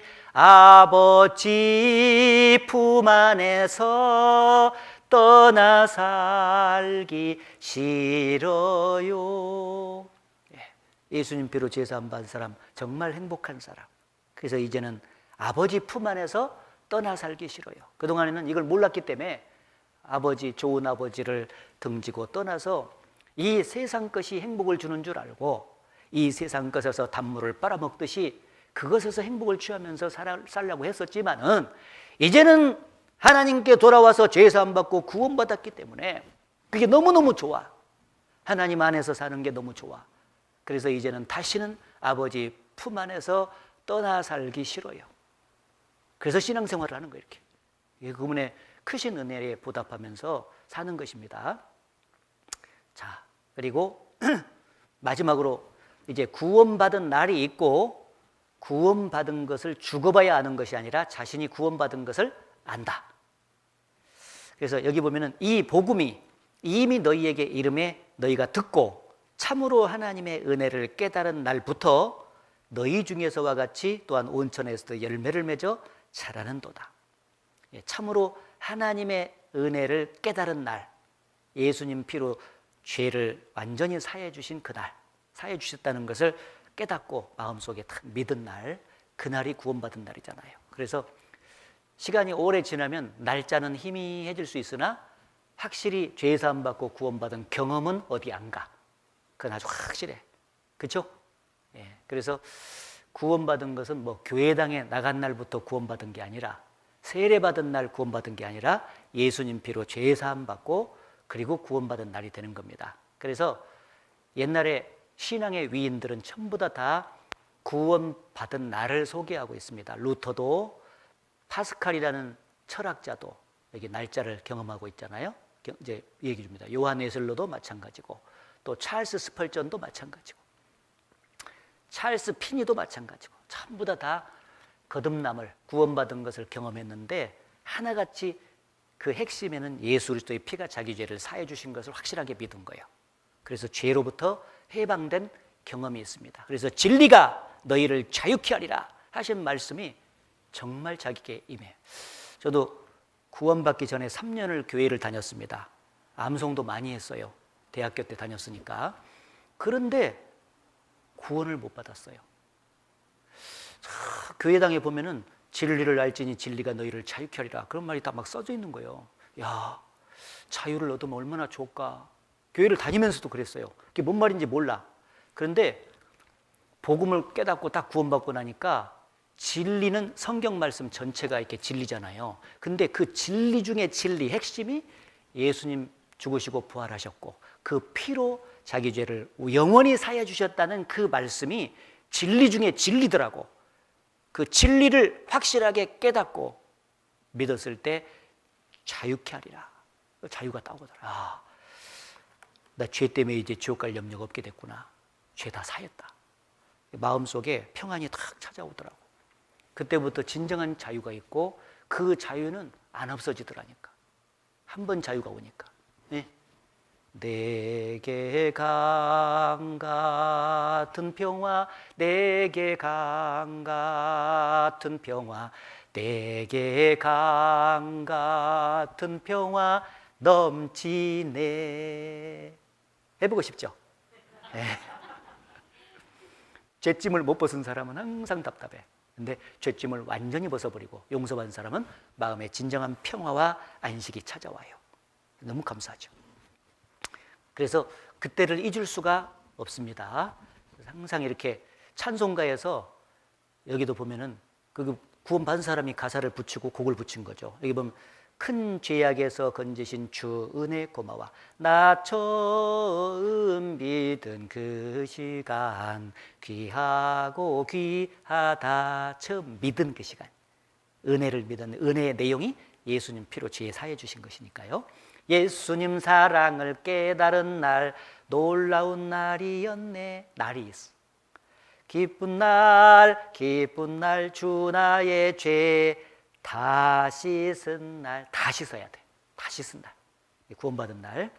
Speaker 1: 아버지 품 안에서 떠나 살기 싫어요. 예수님 피로 죄사함 받은 사람 정말 행복한 사람. 그래서 이제는 아버지 품 안에서 떠나 살기 싫어요. 그동안에는 이걸 몰랐기 때문에 아버지, 좋은 아버지를 등지고 떠나서 이 세상 것이 행복을 주는 줄 알고 이 세상 것에서 단물을 빨아먹듯이 그것에서 행복을 취하면서 살려고 했었지만은 이제는 하나님께 돌아와서 죄사함 받고 구원받았기 때문에 그게 너무너무 좋아. 하나님 안에서 사는 게 너무 좋아. 그래서 이제는 다시는 아버지 품 안에서 떠나 살기 싫어요. 그래서 신앙생활을 하는 거예요. 이렇게. 그분의 크신 은혜에 보답하면서 사는 것입니다. 자, 그리고 마지막으로 이제 구원받은 날이 있고 구원받은 것을 죽어봐야 아는 것이 아니라 자신이 구원받은 것을 안다. 그래서 여기 보면은 이 복음이 이미 너희에게 이름에 너희가 듣고 참으로 하나님의 은혜를 깨달은 날부터 너희 중에서와 같이 또한 온천에서도 열매를 맺어 자라는도다. 참으로 하나님의 은혜를 깨달은 날, 예수님 피로 죄를 완전히 사해 주신 그날, 사해 주셨다는 것을 깨닫고 마음속에 딱 믿은 날, 그날이 구원받은 날이잖아요. 그래서 시간이 오래 지나면 날짜는 희미해질 수 있으나 확실히 죄 사함 받고 구원받은 경험은 어디 안 가. 그건 아주 확실해. 그렇죠? 예. 그래서 구원받은 것은 뭐 교회당에 나간 날부터 구원받은 게 아니라 세례받은 날 구원받은 게 아니라 예수님 피로 죄 사함 받고 그리고 구원받은 날이 되는 겁니다. 그래서 옛날에 신앙의 위인들은 전부 다 구원받은 날을 소개하고 있습니다. 루터도 파스칼이라는 철학자도 여기 날짜를 경험하고 있잖아요. 이제 얘기 줍니다. 요한 웨슬로도 마찬가지고 또 찰스 스펄전도 마찬가지고 찰스 피니도 마찬가지고 전부 다 거듭남을 구원받은 것을 경험했는데 하나같이 그 핵심에는 예수 그리스도의 피가 자기 죄를 사해 주신 것을 확실하게 믿은 거예요. 그래서 죄로부터 해방된 경험이 있습니다. 그래서 진리가 너희를 자유케 하리라 하신 말씀이 정말 자기에게 임해. 저도 구원받기 전에 3년을 교회를 다녔습니다. 암송도 많이 했어요. 대학교 때 다녔으니까. 그런데 구원을 못 받았어요. 교회당에 보면은 진리를 알지니 진리가 너희를 자유케 하리라 그런 말이 다 막 써져 있는 거예요. 야, 자유를 얻으면 얼마나 좋을까. 교회를 다니면서도 그랬어요. 그게 뭔 말인지 몰라. 그런데 복음을 깨닫고 딱 구원받고 나니까 진리는 성경 말씀 전체가 이렇게 진리잖아요. 근데 그 진리 중에 진리 핵심이 예수님 죽으시고 부활하셨고 그 피로 자기 죄를 영원히 사해 주셨다는 그 말씀이 진리 중에 진리더라고. 그 진리를 확실하게 깨닫고 믿었을 때 자유케 하리라. 자유가 따오더라. 아, 나 죄 때문에 이제 지옥 갈 염려가 없게 됐구나. 죄 다 사했다. 마음속에 평안이 탁 찾아오더라고. 그때부터 진정한 자유가 있고 그 자유는 안 없어지더라니까. 한 번 자유가 오니까. 네. 내게 강 같은 평화, 내게 강 같은 평화, 내게 강 같은 평화 넘치네. 해보고 싶죠? 네. 죄짐을 못 벗은 사람은 항상 답답해. 근데 죄짐을 완전히 벗어버리고 용서받은 사람은 마음에 진정한 평화와 안식이 찾아와요. 너무 감사하죠. 그래서 그때를 잊을 수가 없습니다. 항상 이렇게 찬송가에서 여기도 보면은 그 구원받은 사람이 가사를 붙이고 곡을 붙인 거죠. 여기 보면 큰 죄악에서 건지신 주 은혜 고마워. 나 처음 믿은 그 시간 귀하고 귀하다. 처음 믿은 그 시간. 은혜를 믿은 은혜의 내용이 예수님 피로 죄 사해 주신 것이니까요. 예수님 사랑을 깨달은 날 놀라운 날이었네. 날이 있어. 기쁜 날 주 나의 죄 다 씻은 날. 다 씻어야 돼. 다 씻은 날. 구원받은 날.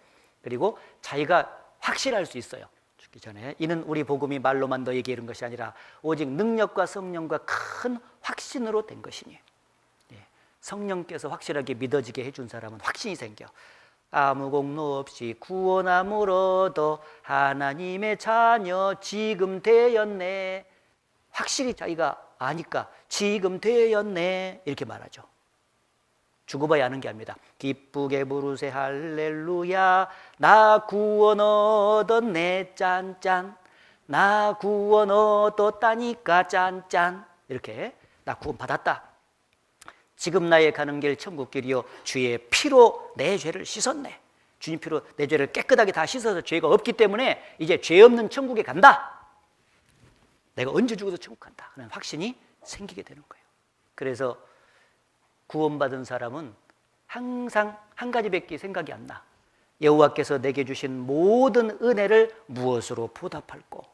Speaker 1: 그리고 자기가 확실할 수 있어요. 죽기 전에. 이는 우리 복음이 말로만 너에게 이른 것이 아니라 오직 능력과 성령과 큰 확신으로 된 것이니. 성령께서 확실하게 믿어지게 해준 사람은 확신이 생겨. 아무 공로 없이 구원함을 얻어 하나님의 자녀 지금 되었네. 확실히 자기가 아니까 지금 되었네 이렇게 말하죠. 죽어봐야 아는 게 아닙니다. 기쁘게 부르세 할렐루야. 나 구원 얻었네 짠짠. 나 구원 얻었다니까 짠짠. 이렇게 나 구원 받았다. 지금 나의 가는 길 천국길이요 주의 피로 내 죄를 씻었네. 주님 피로 내 죄를 깨끗하게 다 씻어서 죄가 없기 때문에 이제 죄 없는 천국에 간다. 내가 언제 죽어도 천국 간다 하는 확신이 생기게 되는 거예요. 그래서 구원받은 사람은 항상 한 가지밖에 생각이 안 나. 여호와께서 내게 주신 모든 은혜를 무엇으로 보답할꼬.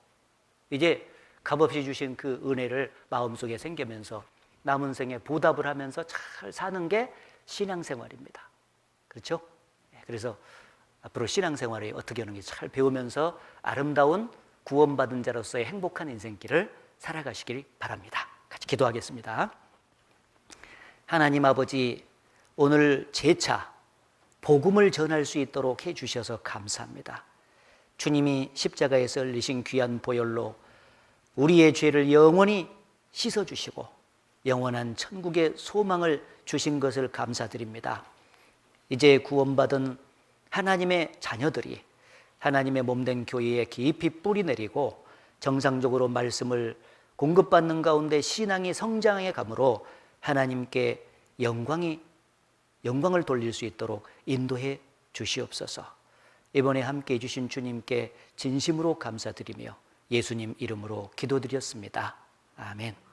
Speaker 1: 이제 값없이 주신 그 은혜를 마음속에 생기면서 남은 생에 보답을 하면서 잘 사는 게 신앙생활입니다. 그렇죠? 그래서 앞으로 신앙생활이 어떻게 하는지 잘 배우면서 아름다운 구원받은 자로서의 행복한 인생길을 살아가시길 바랍니다. 같이 기도하겠습니다. 하나님 아버지, 오늘 재차 복음을 전할 수 있도록 해주셔서 감사합니다. 주님이 십자가에서 흘리신 귀한 보혈로 우리의 죄를 영원히 씻어주시고 영원한 천국의 소망을 주신 것을 감사드립니다. 이제 구원받은 하나님의 자녀들이 하나님의 몸된 교회에 깊이 뿌리 내리고 정상적으로 말씀을 공급받는 가운데 신앙이 성장해 가므로 하나님께 영광을 돌릴 수 있도록 인도해 주시옵소서. 이번에 함께해 주신 주님께 진심으로 감사드리며 예수님 이름으로 기도드렸습니다. 아멘.